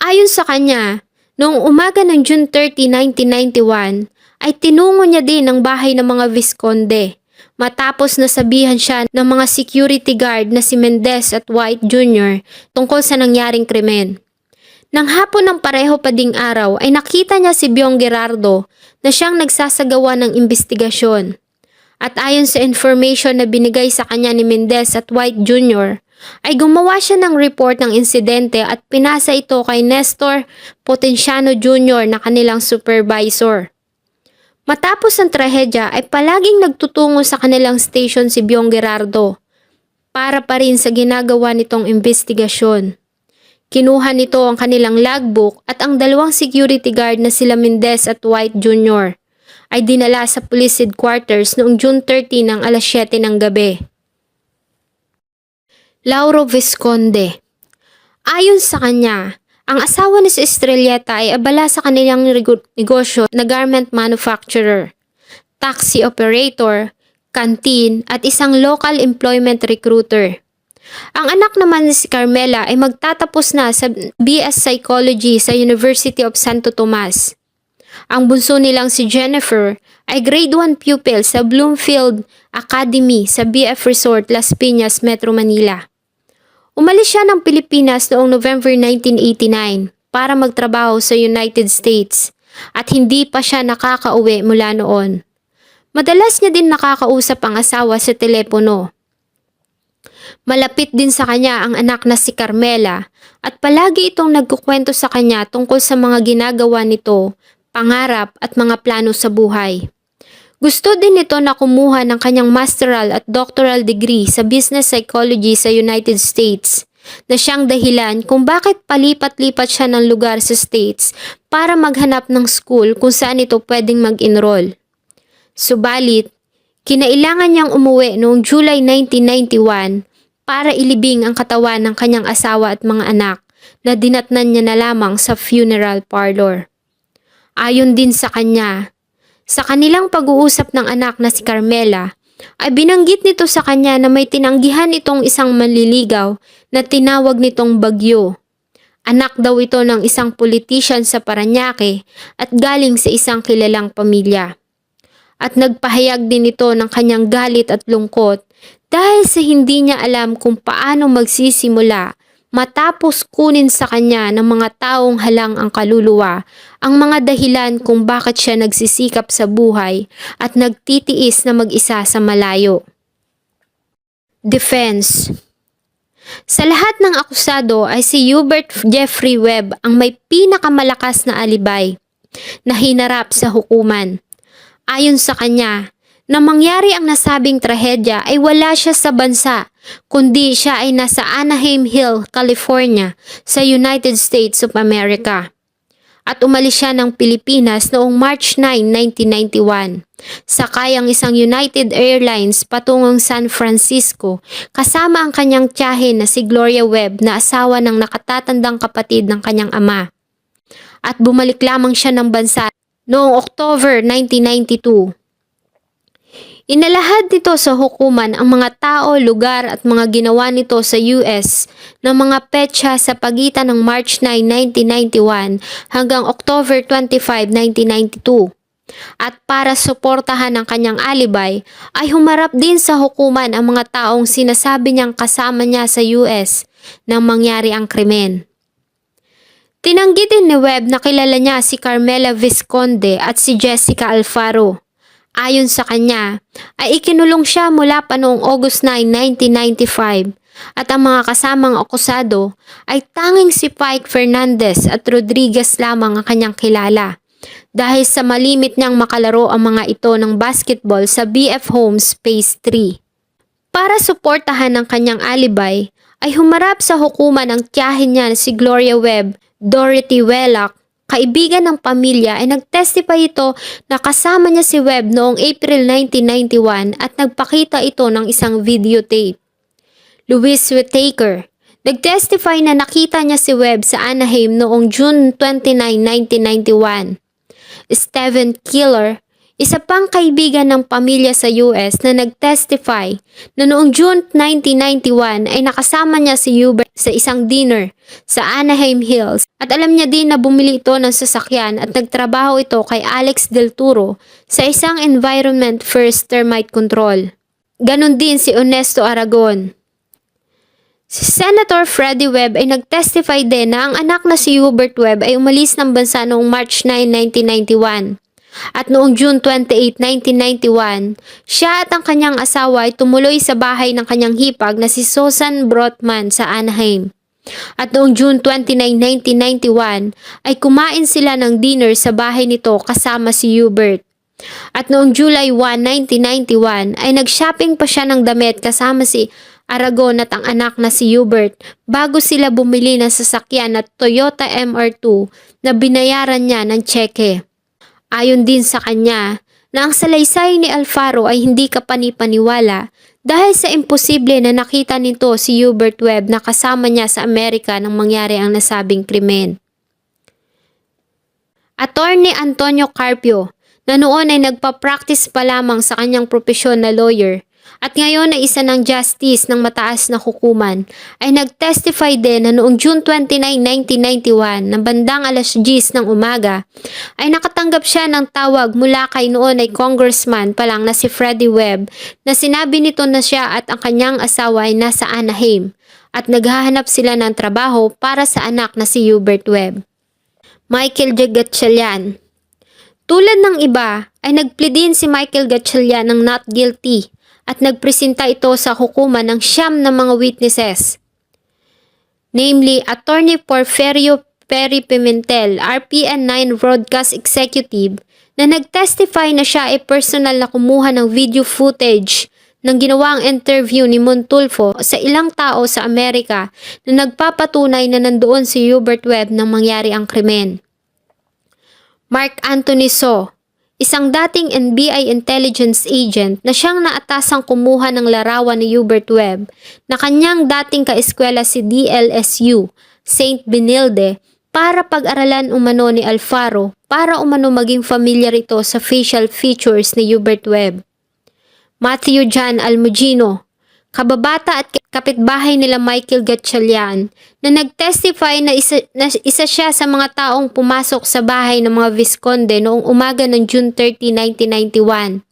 Ayon sa kanya, noong umaga ng June 30, 1991 ay tinungo niya din ang bahay ng mga Visconde matapos nasabihan siya ng mga security guard na si Mendez at White Jr. tungkol sa nangyaring krimen. Nang hapon ng pareho pa ding araw ay nakita niya si Byong Gerardo na siyang nagsasagawa ng investigasyon. At ayon sa information na binigay sa kanya ni Mendez at White Jr., ay gumawa siya ng report ng insidente at pinasa ito kay Nestor Potenciano Jr. na kanilang supervisor. Matapos ang trahedya ay palaging nagtutungo sa kanilang station si Byong Gerardo para pa rin sa ginagawa nitong investigasyon. Kinuha nito ang kanilang logbook at ang dalawang security guard na sila Mendez at White Jr. ay dinala sa police headquarters noong June 30 ng alas 7 ng gabi. Lauro Visconde. Ayon sa kanya, ang asawa ni si Estrelleta ay abala sa kanilang negosyo na garment manufacturer, taxi operator, canteen at isang local employment recruiter. Ang anak naman ni si Carmela ay magtatapos na sa BS Psychology sa University of Santo Tomas. Ang bunso nilang si Jennifer ay grade 1 pupil sa Bloomfield Academy sa BF Resort, Las Piñas, Metro Manila. Umalis siya ng Pilipinas noong November 1989 para magtrabaho sa United States at hindi pa siya nakakauwi mula noon. Madalas niya din nakakausap ang asawa sa telepono. Malapit din sa kanya ang anak na si Carmela at palagi itong nagkukwento sa kanya tungkol sa mga ginagawa nito, pangarap at mga plano sa buhay. Gusto din nito na kumuha ng kanyang masteral at doctoral degree sa business psychology sa United States na siyang dahilan kung bakit palipat-lipat siya ng lugar sa States para maghanap ng school kung saan ito pwedeng mag-enroll. Subalit, kinailangan niyang umuwi noong July 1991 para ilibing ang katawan ng kanyang asawa at mga anak na dinatnan niya na lamang sa funeral parlor. Ayon din sa kanya, sa kanilang pag-uusap ng anak na si Carmela, ay binanggit nito sa kanya na may tinanggihan itong isang manliligaw na tinawag nitong Bagyo. Anak daw ito ng isang politician sa Parañaque at galing sa isang kilalang pamilya. At nagpahayag din ito ng kanyang galit at lungkot dahil sa hindi niya alam kung paano magsisimula matapos kunin sa kanya ng mga taong halang ang kaluluwa ang mga dahilan kung bakit siya nagsisikap sa buhay at nagtitiis na mag-isa sa malayo. Defense. Sa lahat ng akusado ay si Hubert Jeffrey Webb ang may pinakamalakas na alibay na hinarap sa hukuman. Ayon sa kanya, na mangyari ang nasabing trahedya ay wala siya sa bansa, kundi siya ay nasa Anaheim Hill, California, sa United States of America. At umalis siya ng Pilipinas noong March 9, 1991. Sakay ang isang United Airlines patungong San Francisco kasama ang kanyang tiyahin na si Gloria Webb na asawa ng nakatatandang kapatid ng kanyang ama. At bumalik lamang siya ng bansa noong October 1992. Inalahad nito sa hukuman ang mga tao, lugar at mga ginawa nito sa US ng mga petsa sa pagitan ng March 9, 1991 hanggang October 25, 1992. At para suportahan ang kanyang alibay ay humarap din sa hukuman ang mga taong sinasabi niyang kasama niya sa US nang mangyari ang krimen. Tinanggi din ni Webb na kilala niya si Carmela Visconde at si Jessica Alfaro. Ayon sa kanya, ay ikinulong siya mula pa noong August 9, 1995 at ang mga kasamang akusado ay tanging si Pike Fernandez at Rodriguez lamang ang kanyang kilala dahil sa malimit niyang makalaro ang mga ito ng basketball sa BF Homes Phase 3. Para suportahan ang kanyang alibay, ay humarap sa hukuman ang tiyahin niya na si Gloria Webb. Dorothy Wheelock, kaibigan ng pamilya, ay nagtestify ito na kasama niya si Webb noong April 1991 at nagpakita ito ng isang videotape. Louis Whittaker, nagtestify na nakita niya si Webb sa Anaheim noong June 29, 1991. Stephen Keeler, isa pang kaibigan ng pamilya sa US na nagtestify na noong June 1991 ay nakasama niya si Hubert sa isang dinner sa Anaheim Hills at alam niya din na bumili ito ng sasakyan at nagtrabaho ito kay Alex Del Toro sa isang Environment First Termite Control. Ganon din si Ernesto Aragon. Si Senator Freddie Webb ay nagtestify din na ang anak na si Hubert Webb ay umalis ng bansa noong March 9, 1991. At noong June 28, 1991, siya at ang kanyang asawa ay tumuloy sa bahay ng kanyang hipag na si Susan Brotman sa Anaheim. At noong June 29, 1991, ay kumain sila ng dinner sa bahay nito kasama si Hubert. At noong July 1, 1991, ay nag-shopping pa siya ng damit kasama si Aragon at ang anak na si Hubert bago sila bumili ng sasakyan na Toyota MR2 na binayaran niya ng tseke. Ayon din sa kanya na ang salaysay ni Alfaro ay hindi kapani-paniwala dahil sa imposible na nakita nito si Hubert Webb na kasama niya sa Amerika nang mangyari ang nasabing krimen. Attorney Antonio Carpio, na noon ay nagpa-practice pa lamang sa kanyang propesyon na lawyer at ngayon ay isa ng justice ng mataas na hukuman, ay nag-testify din na noong June 29, 1991 na bandang alas 10 ng umaga ay nakatanggap siya ng tawag mula kay noon ay congressman pa lang na si Freddie Webb na sinabi nito na siya at ang kanyang asawa ay nasa Anaheim at naghahanap sila ng trabaho para sa anak na si Hubert Webb. Michael J. Gatchalian. Tulad ng iba ay nag-plead din si Michael Gatchalian ng not guilty at nagpresenta ito sa hukuman ng 9 na mga witnesses. Namely, Attorney Porfirio Perry Pimentel, RPN 9 Broadcast Executive, na nagtestify na siya ay personal na kumuha ng video footage ng ginawang interview ni Montulfo sa ilang tao sa Amerika na nagpapatunay na nandoon si Hubert Webb nang mangyari ang krimen. Mark Anthony So, isang dating NBI intelligence agent na siyang naatasang kumuha ng larawan ni Hubert Webb na kanyang dating kaeskwela si DLSU, St. Benilde, para pag-aralan umano ni Alfaro para umano maging familiar ito sa facial features ni Hubert Webb. Matthew John Almugino, kababata at kapitbahay nila Michael Gatchalian, na nagtestify na isa siya sa mga taong pumasok sa bahay ng mga Visconde noong umaga ng June 30, 1991,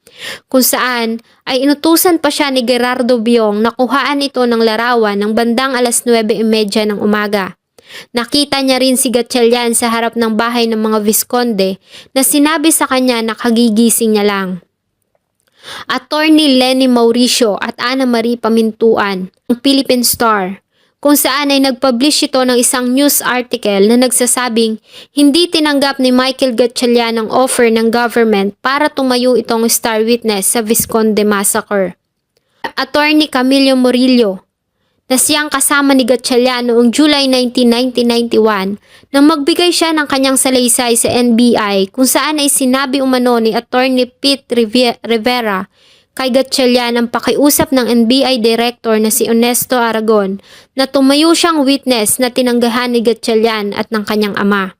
kung saan ay inutusan pa siya ni Gerardo Biong na kuhaan ito ng larawan ng bandang alas 9:30 ng umaga. Nakita niya rin si Gatchalian sa harap ng bahay ng mga Visconde na sinabi sa kanya na kagigising niya lang. Attorney Lenny Mauricio at Ana Marie Pamintuan, ng Philippine Star, kung saan ay nag-publish ito ng isang news article na nagsasabing hindi tinanggap ni Michael Gatchalian ang offer ng government para tumayo itong star witness sa Visconde Massacre. Attorney Camilo Murillo, na siyang kasama ni Gatchalian noong July 19, 1991 nang magbigay siya ng kanyang salaysay sa NBI kung saan ay sinabi umano ni Attorney Pete Rivera kay Gatchalian ang pakiusap ng NBI Director na si Ernesto Aragon na tumayo siyang witness na tinanggahan ni Gatchalian at ng kanyang ama.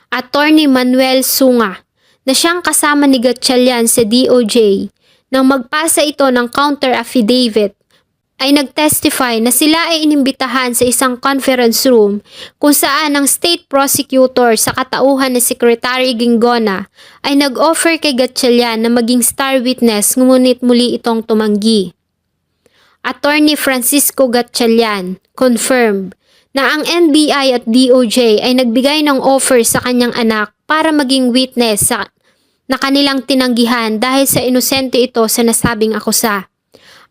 Attorney Manuel Sunga, na siyang kasama ni Gatchalian sa DOJ nang magpasa ito ng counter affidavit, ay nagtestify na sila ay inimbitahan sa isang conference room kung saan ang state prosecutor sa katauhan ni Secretary Gingona ay nag-offer kay Gatchalian na maging star witness ngunit muli itong tumanggi. Attorney Francisco Gatchalian confirmed na ang NBI at DOJ ay nagbigay ng offer sa kanyang anak para maging witness na kanilang tinanggihan dahil sa inosente ito sa nasabing akusa.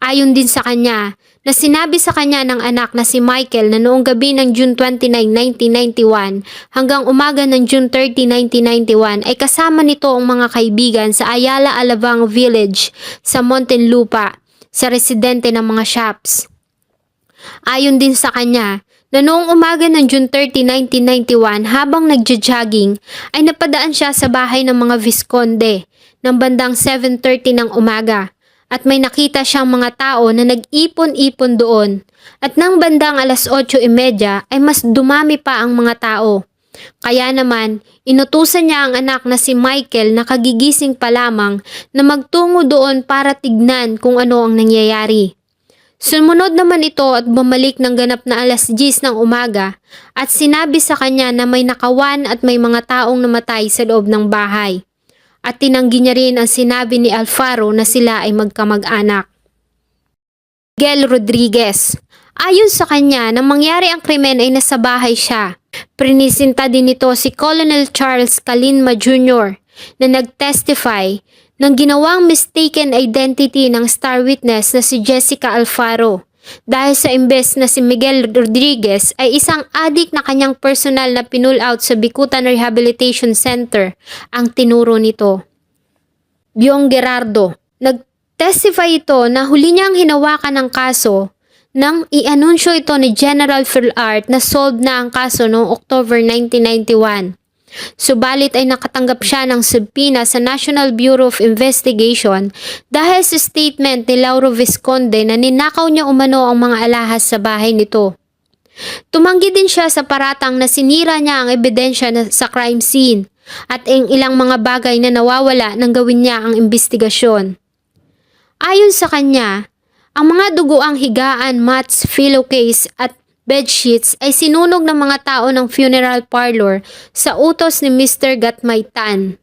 Ayon din sa kanya, na sinabi sa kanya ng anak na si Michael na noong gabi ng June 29, 1991 hanggang umaga ng June 30, 1991 ay kasama nito ang mga kaibigan sa Ayala Alabang Village sa Muntinlupa sa residente ng mga shops. Ayon din sa kanya, na noong umaga ng June 30, 1991 habang nagja-jogging ay napadaan siya sa bahay ng mga Visconde ng bandang 7:30 ng umaga at may nakita siyang mga tao na nag-ipon-ipon doon at nang bandang alas 8:30 ay mas dumami pa ang mga tao. Kaya naman, inutusan niya ang anak na si Michael na kagigising pa lamang na magtungo doon para tignan kung ano ang nangyayari. Sumunod naman ito at bumalik ng ganap na alas 10 ng umaga at sinabi sa kanya na may nakawan at may mga taong namatay sa loob ng bahay. At tinanggi niya rin ang sinabi ni Alfaro na sila ay magkamag-anak. Miguel Rodriguez. Ayon sa kanya, nang mangyari ang krimen ay nasa bahay siya. Prinisinta din nito si Colonel Charles Kalinma Jr. na nag-testify ng ginawang mistaken identity ng star witness na si Jessica Alfaro dahil sa imbes na si Miguel Rodriguez ay isang adik na kanyang personal na pinull out sa Bicutan Rehabilitation Center ang tinuro nito. Byong Gerardo. Nag-testify ito na huli niyang hinawakan ng kaso nang i-anunsyo ito ni General Philart na solved na ang kaso noong October 1991. Subalit ay nakatanggap siya ng subpoena sa National Bureau of Investigation dahil sa statement ni Lauro Visconde na ninakaw niya umano ang mga alahas sa bahay nito. Tumanggi din siya sa paratang na sinira niya ang ebidensya sa crime scene at ang ilang mga bagay na nawawala nang gawin niya ang investigasyon. Ayon sa kanya, ang mga dugoang higaan, mats, pillowcase at bedsheets ay sinunog ng mga tao ng funeral parlor sa utos ni Mr. Gatmaytan.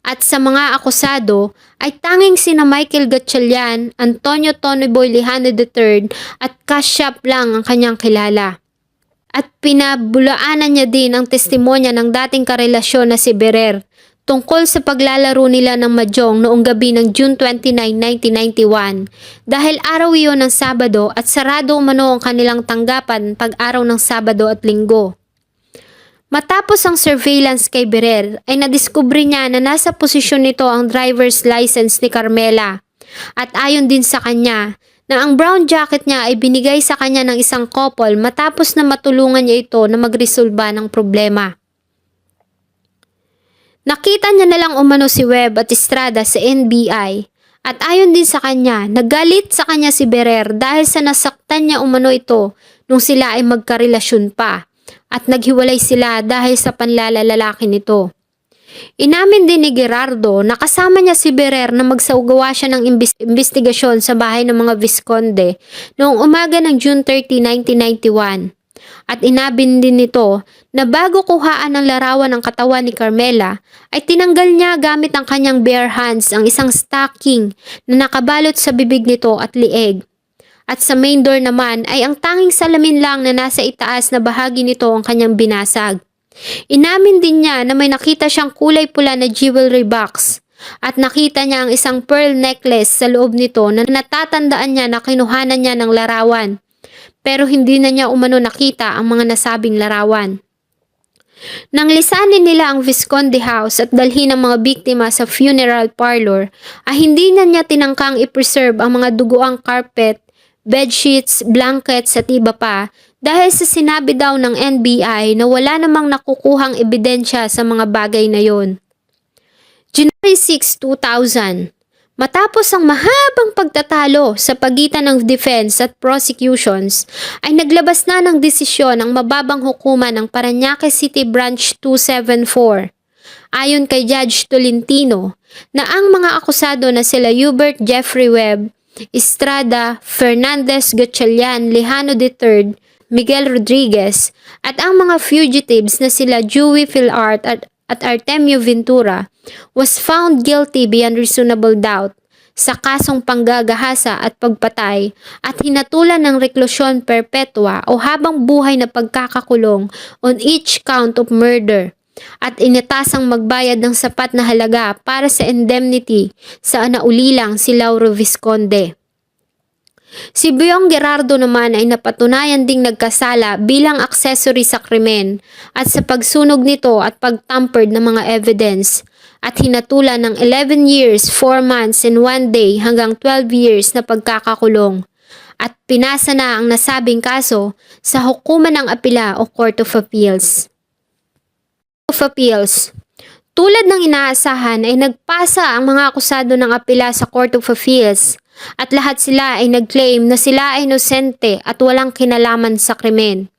At sa mga akusado ay tanging sina Michael Gatchalian, Antonio Tonyboy Lejano III at Cash Shop lang ang kanyang kilala. At pinabulaanan niya din ang testimonya ng dating karelasyon na si Berer tungkol sa paglalaro nila ng mahjong noong gabi ng June 29, 1991 dahil araw iyon ng Sabado at sarado umano ang kanilang tanggapan pag-araw ng Sabado at Linggo. Matapos ang surveillance kay Berer ay nadiskubre niya na nasa posisyon nito ang driver's license ni Carmela at ayon din sa kanya na ang brown jacket niya ay binigay sa kanya ng isang couple matapos na matulungan niya ito na magresolba ng problema. Nakita niya na lang umano si Webb at Estrada sa NBI at ayon din sa kanya, nagalit sa kanya si Berer dahil sa nasaktan niya umano ito nung sila ay magkarelasyon pa at naghiwalay sila dahil sa panlalalaki nito. Inamin din ni Gerardo na kasama niya si Berer na magsagawa siya ng investigasyon sa bahay ng mga Visconde noong umaga ng June 30, 1991. At inabin din nito na bago kuhaan ang larawan ng katawan ni Carmela ay tinanggal niya gamit ang kanyang bare hands ang isang stocking na nakabalot sa bibig nito at lieg. At sa main door naman ay ang tanging salamin lang na nasa itaas na bahagi nito ang kanyang binasag. Inamin din niya na may nakita siyang kulay pula na jewelry box at nakita niya ang isang pearl necklace sa loob nito na natatandaan niya na kinuhanan niya ng larawan. Pero hindi na niya umano nakita ang mga nasabing larawan. Nang lisanin nila ang Visconde House at dalhin ang mga biktima sa funeral parlor, ay hindi na niya tinangkang i-preserve ang mga dugoang carpet, bedsheets, blankets at iba pa dahil sa sinabi daw ng NBI na wala namang nakukuhang ebidensya sa mga bagay na yon. January 6, 2000. Matapos ang mahabang pagtatalo sa pagitan ng defense at prosecutions, ay naglabas na ng desisyon ang mababang hukuman ng Parañaque City Branch 274. Ayon kay Judge Tolentino, na ang mga akusado na sila Hubert Jeffrey Webb, Estrada, Fernandez Gatchalian, Lejano III, Miguel Rodriguez, at ang mga fugitives na sila Joey Philart at Artemio Ventura was found guilty beyond reasonable doubt sa kasong panggagahasa at pagpatay at hinatulan ng reklusyon perpetua o habang buhay na pagkakakulong on each count of murder at initasang magbayad ng sapat na halaga para sa indemnity sa naulilang si Lauro Visconde. Si Byong Gerardo naman ay napatunayan ding nagkasala bilang accessory sa krimen at sa pagsunog nito at pagtampered ng mga evidence at hinatulan ng 11 years, 4 months and 1 day hanggang 12 years na pagkakakulong. At pinasa na ang nasabing kaso sa hukuman ng apela o Court of Appeals. Tulad ng inaasahan ay nagpasa ang mga akusado ng apela sa Court of Appeals at lahat sila ay nag-claim na sila ay inosente at walang kinalaman sa krimen,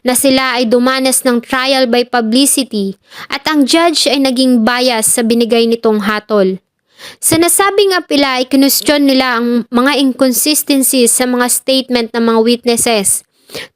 na sila ay dumanas ng trial by publicity at ang judge ay naging bias sa binigay nitong hatol. Sa nasabing apela ay kinustyon nila ang mga inconsistencies sa mga statement ng mga witnesses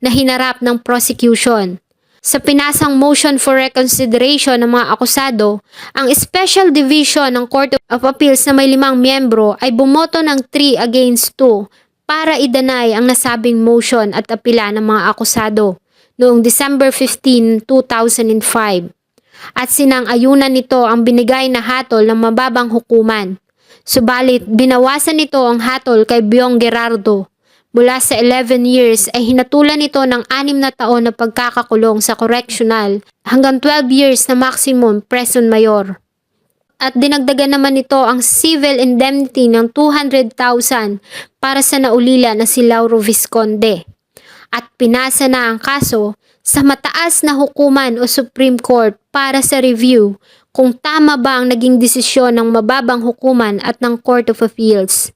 na hinarap ng prosecution. Sa pinasang motion for reconsideration ng mga akusado, ang Special Division ng Court of Appeals na may 5 miyembro ay bumoto ng 3 against 2 para i-deny ang nasabing motion at apela ng mga akusado noong December 15, 2005. At sinang-ayunan nito ang binigay na hatol ng mababang hukuman. Subalit, binawasan nito ang hatol kay Byong Gerardo. Mula sa 11 years ay hinatulan ito ng 6 na taon na pagkakakulong sa correctional hanggang 12 years na maximum prison mayor. At dinagdagan naman nito ang civil indemnity ng 200,000 para sa naulila na si Lauro Visconde. At pinasa na ang kaso sa mataas na hukuman o Supreme Court para sa review kung tama ba ang naging desisyon ng mababang hukuman at ng Court of Appeals.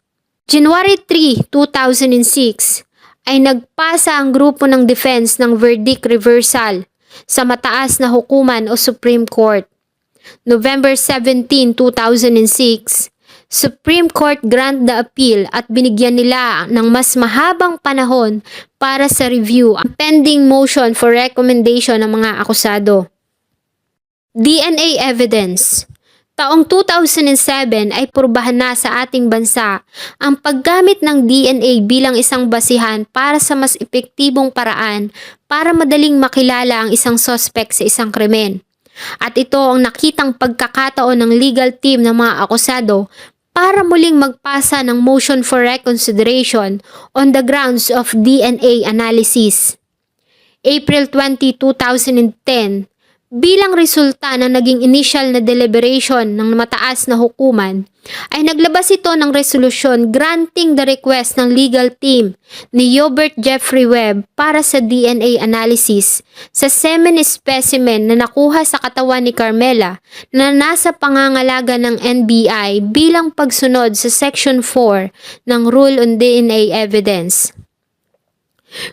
January 3, 2006 ay nagpasa ang grupo ng defense ng verdict reversal sa mataas na hukuman o Supreme Court. November 17, 2006, Supreme Court grant the appeal at binigyan nila ng mas mahabang panahon para sa review ang pending motion for recommendation ng mga akusado. DNA evidence. Taong 2007 ay purbahan na sa ating bansa ang paggamit ng DNA bilang isang basihan para sa mas epektibong paraan para madaling makilala ang isang suspect sa isang krimen. At ito ang nakitang pagkakataon ng legal team ng mga akusado para muling magpasa ng motion for reconsideration on the grounds of DNA analysis. April 20, 2010, bilang resulta ng naging initial na deliberation ng mataas na hukuman, ay naglabas ito ng resolusyon granting the request ng legal team ni Hubert Jeffrey Webb para sa DNA analysis sa semen specimen na nakuha sa katawan ni Carmela na nasa pangangalaga ng NBI bilang pagsunod sa Section 4 ng Rule on DNA Evidence.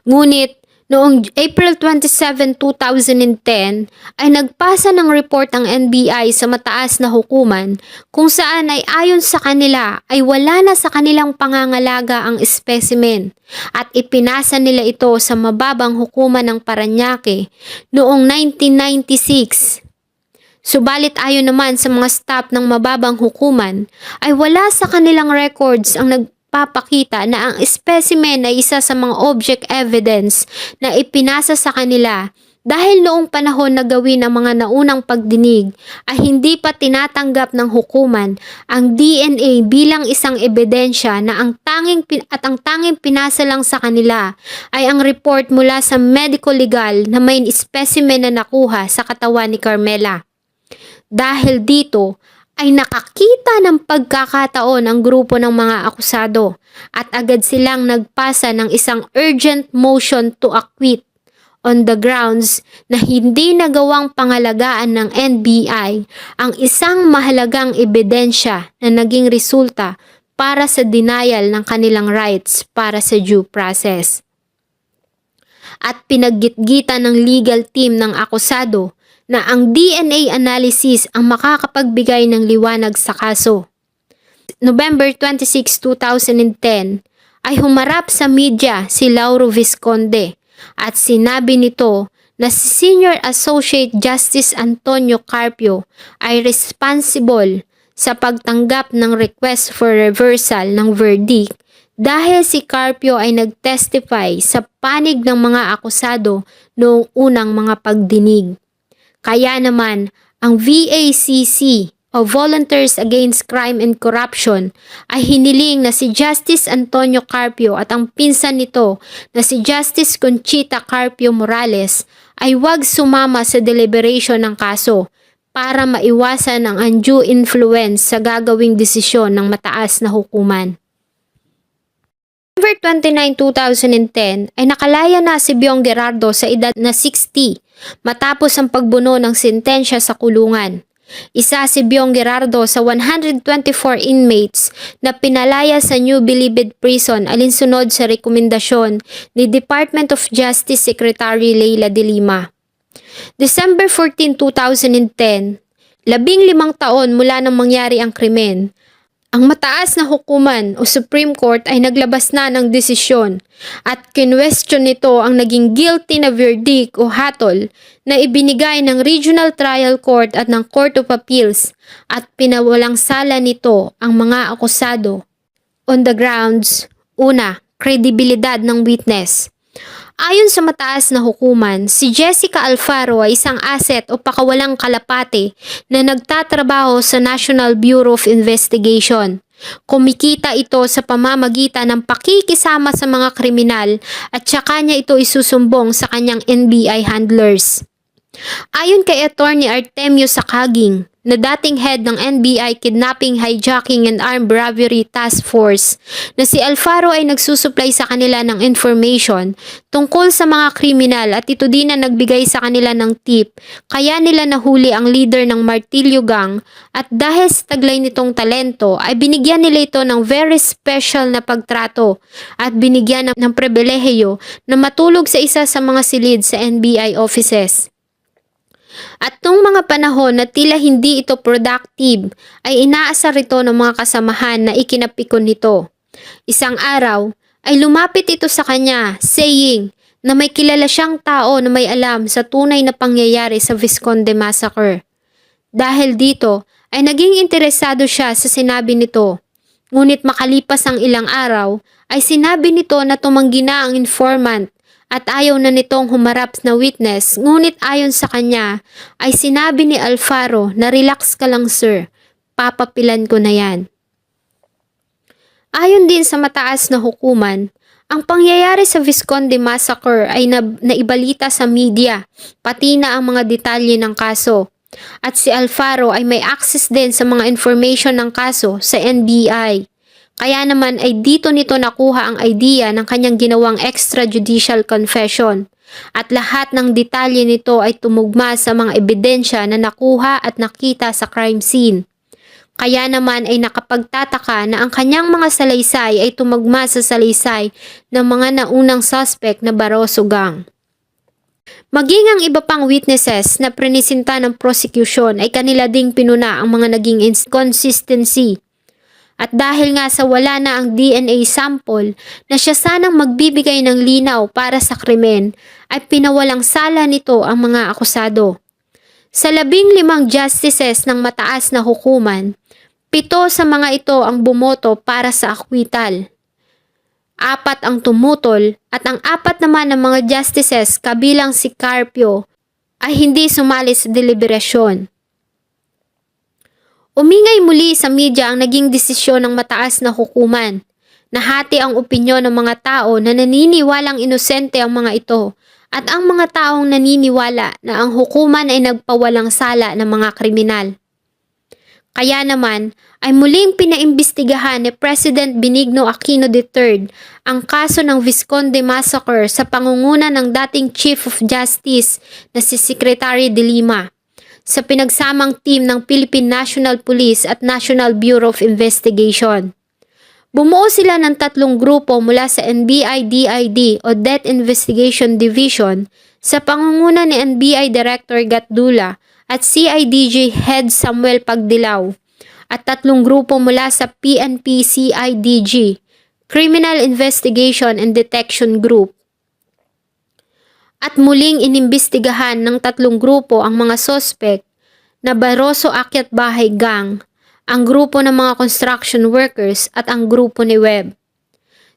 Ngunit, noong April 27, 2010 ay nagpasa ng report ang NBI sa mataas na hukuman kung saan ay ayon sa kanila ay wala na sa kanilang pangangalaga ang specimen at ipinasa nila ito sa mababang hukuman ng Parañaque noong 1996. Subalit ayon naman sa mga staff ng mababang hukuman ay wala sa kanilang records ang nagpapakita na ang specimen ay isa sa mga object evidence na ipinasa sa kanila dahil noong panahon na gawin ang mga naunang pagdinig ay hindi pa tinatanggap ng hukuman ang DNA bilang isang ebidensya na ang tanging pinasa lang sa kanila ay ang report mula sa medical legal na may specimen na nakuha sa katawan ni Carmela. Dahil dito, ay nakakita ng pagkakataon ang grupo ng mga akusado at agad silang nagpasa ng isang urgent motion to acquit on the grounds na hindi nagawang pangalagaan ng NBI ang isang mahalagang ebidensya na naging resulta para sa denial ng kanilang rights para sa due process. At pinaggitgitan ng legal team ng akusado na ang DNA analysis ang makakapagbigay ng liwanag sa kaso. November 26, 2010 ay humarap sa media si Lauro Visconde at sinabi nito na si Senior Associate Justice Antonio Carpio ay responsible sa pagtanggap ng request for reversal ng verdict dahil si Carpio ay nagtestify sa panig ng mga akusado noong unang mga pagdinig. Kaya naman, ang VACC o Volunteers Against Crime and Corruption ay hiniling na si Justice Antonio Carpio at ang pinsan nito na si Justice Conchita Carpio Morales ay huwag sumama sa deliberation ng kaso para maiwasan ang undue influence sa gagawing desisyon ng mataas na hukuman. November 29, 2010 ay nakalaya na si Byong Gerardo sa edad na 60 matapos ang pagbuno ng sentensya sa kulungan. Isa si Byong Gerardo sa 124 inmates na pinalaya sa New Bilibid Prison alinsunod sa rekomendasyon ni Department of Justice Secretary Leila de Lima. December 14, 2010, 15 taon mula nang mangyari ang krimen, ang mataas na hukuman o Supreme Court ay naglabas na ng desisyon at kinwestiyon nito ang naging guilty na verdict o hatol na ibinigay ng Regional Trial Court at ng Court of Appeals at pinawalang sala nito ang mga akusado on the grounds, una, kredibilidad ng witness. Ayon sa mataas na hukuman, si Jessica Alfaro ay isang asset o pakawalang kalapate na nagtatrabaho sa National Bureau of Investigation. Kumikita ito sa pamamagitan ng pakikisama sa mga kriminal at saka niya ito isusumbong sa kanyang NBI handlers. Ayon kay Attorney Artemio Sakaging, na dating head ng NBI Kidnapping, Hijacking and Armed Robbery Task Force, na si Alfaro ay nagsusupply sa kanila ng information tungkol sa mga kriminal at ito din na nagbigay sa kanila ng tip, kaya nila nahuli ang leader ng Martillo Gang at dahil sa taglay nitong talento ay binigyan nila ito ng very special na pagtrato at binigyan ng pribilehiyo na matulog sa isa sa mga silid sa NBI offices. At nung mga panahon na tila hindi ito productive, ay inaasar ito ng mga kasamahan na ikinapikon nito. Isang araw, ay lumapit ito sa kanya, saying na may kilala siyang tao na may alam sa tunay na pangyayari sa Vizconde Massacre. Dahil dito, ay naging interesado siya sa sinabi nito. Ngunit makalipas ang ilang araw, ay sinabi nito na tumanggi na ang informant at ayaw na nitong humarap na witness, ngunit ayon sa kanya ay sinabi ni Alfaro na relax ka lang sir, papapilan ko na yan. Ayon din sa mataas na hukuman, ang pangyayari sa Vizconde Massacre ay naibalita sa media, pati na ang mga detalye ng kaso. At si Alfaro ay may access din sa mga information ng kaso sa NBI. Kaya naman ay dito nito nakuha ang idea ng kanyang ginawang extrajudicial confession at lahat ng detalye nito ay tumugma sa mga ebidensya na nakuha at nakita sa crime scene. Kaya naman ay nakapagtataka na ang kanyang mga salaysay ay tumugma sa salaysay ng mga naunang suspect na Barroso Gang. Maging ang iba pang witnesses na prinisinta ng prosecution ay kanila ding pinuna ang mga naging inconsistency. At dahil nga sa wala na ang DNA sample na siya sanang magbibigay ng linaw para sa krimen, ay pinawalang sala nito ang mga akusado. Sa 15 justices ng mataas na hukuman, 7 sa mga ito ang bumoto para sa acquittal. 4 ang tumutol at ang 4 naman ng mga justices kabilang si Carpio ay hindi sumali sa deliberasyon. Umingay muli sa media ang naging desisyon ng mataas na hukuman. Nahati ang opinyon ng mga tao na naniniwalang inosente ang mga ito at ang mga taong naniniwala na ang hukuman ay nagpawalang sala ng mga kriminal. Kaya naman ay muling pinaimbestigahan ni President Benigno Aquino III ang kaso ng Vizconde Massacre sa pangunguna ng dating Chief of Justice na si Secretary de Lima, sa pinagsamang team ng Philippine National Police at National Bureau of Investigation. Bumuo sila ng 3 grupo mula sa NBI-DID o Death Investigation Division sa pangunguna ni NBI Director Gatdula at CIDG Head Samuel Pagdilaw at 3 grupo mula sa PNP-CIDG, Criminal Investigation and Detection Group. At muling inimbestigahan ng 3 grupo ang mga sospek na Barroso Akyat Bahay Gang, ang grupo ng mga construction workers at ang grupo ni Webb.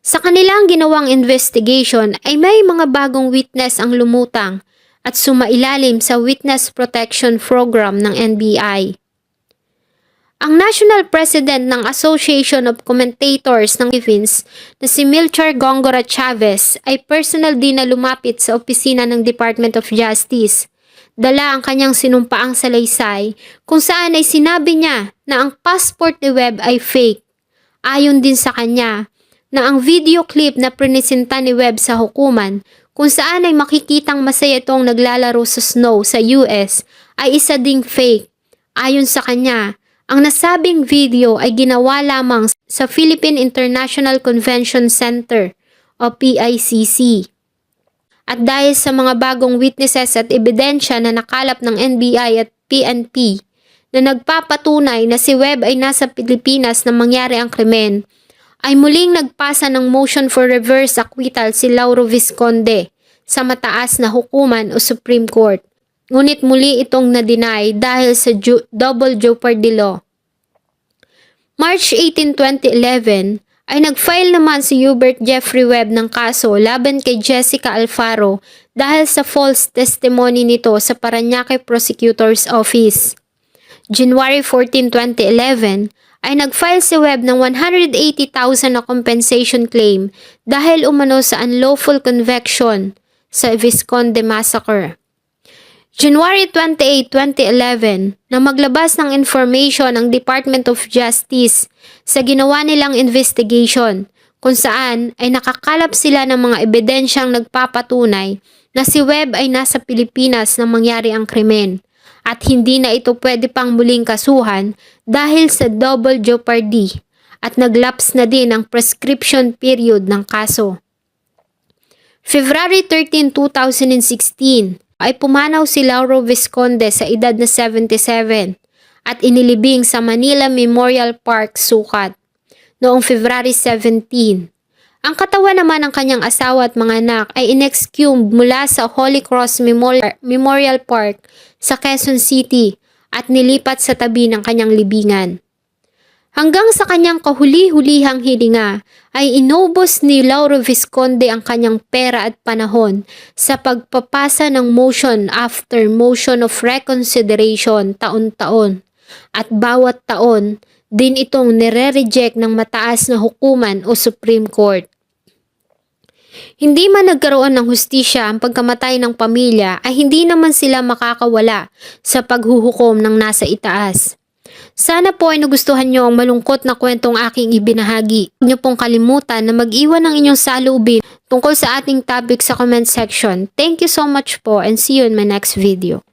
Sa kanilang ginawang investigation ay may mga bagong witness ang lumutang at sumailalim sa Witness Protection Program ng NBI. Ang National President ng Association of Commentators ng Philippines na si Melchor Gongora Chavez ay personal din na lumapit sa opisina ng Department of Justice Dala ang kanyang sinumpaang salaysay kung saan ay sinabi niya na ang passport ni Webb ay fake. Ayon din sa kanya na ang video clip na presenta ni Webb sa hukuman kung saan ay makikitang masaya itong naglalaro sa snow sa US ay isa ding fake. Ayon sa kanya, ang nasabing video ay ginawa lamang sa Philippine International Convention Center o PICC. At dahil sa mga bagong witnesses at ebidensya na nakalap ng NBI at PNP na nagpapatunay na si Webb ay nasa Pilipinas na mangyari ang krimen, ay muling nagpasa ng motion for reverse acquittal si Lauro Visconde sa mataas na hukuman o Supreme Court. Ngunit muli itong na-deny dahil sa double jeopardy law. March 18, 2011 ay nag-file naman si Hubert Jeffrey Webb ng kaso laban kay Jessica Alfaro dahil sa false testimony nito sa Parañaque Prosecutor's Office. January 14, 2011 ay nag-file si Webb ng 180,000 na compensation claim dahil umano sa unlawful conviction sa Visconde Massacre. January 28, 2011, na maglabas ng information ang Department of Justice sa ginawa nilang investigation kung saan ay nakakalap sila ng mga ebidensyang nagpapatunay na si Webb ay nasa Pilipinas nang mangyari ang krimen at hindi na ito pwede pang muling kasuhan dahil sa double jeopardy at naglaps na din ang prescription period ng kaso. February 13, 2016, ay pumanaw si Lauro Visconde sa edad na 77 at inilibing sa Manila Memorial Park, Sucat noong February 17. Ang katawan naman ng kanyang asawa at mga anak ay inexhumed mula sa Holy Cross Memorial Park sa Quezon City at nilipat sa tabi ng kanyang libingan. Hanggang sa kanyang kahuli-hulihang hilinga ay inubos ni Lauro Visconde ang kanyang pera at panahon sa pagpapasa ng motion after motion of reconsideration taon-taon at bawat taon din itong nire-reject ng mataas na hukuman o Supreme Court. Hindi man nagkaroon ng hustisya ang pagkamatay ng pamilya ay hindi naman sila makakawala sa paghuhukom ng nasa itaas. Sana po ay nagustuhan nyo ang malungkot na kwentong aking ibinahagi. Huwag nyo pong kalimutan na mag-iwan ng inyong saloobin tungkol sa ating topic sa comment section. Thank you so much po and see you in my next video.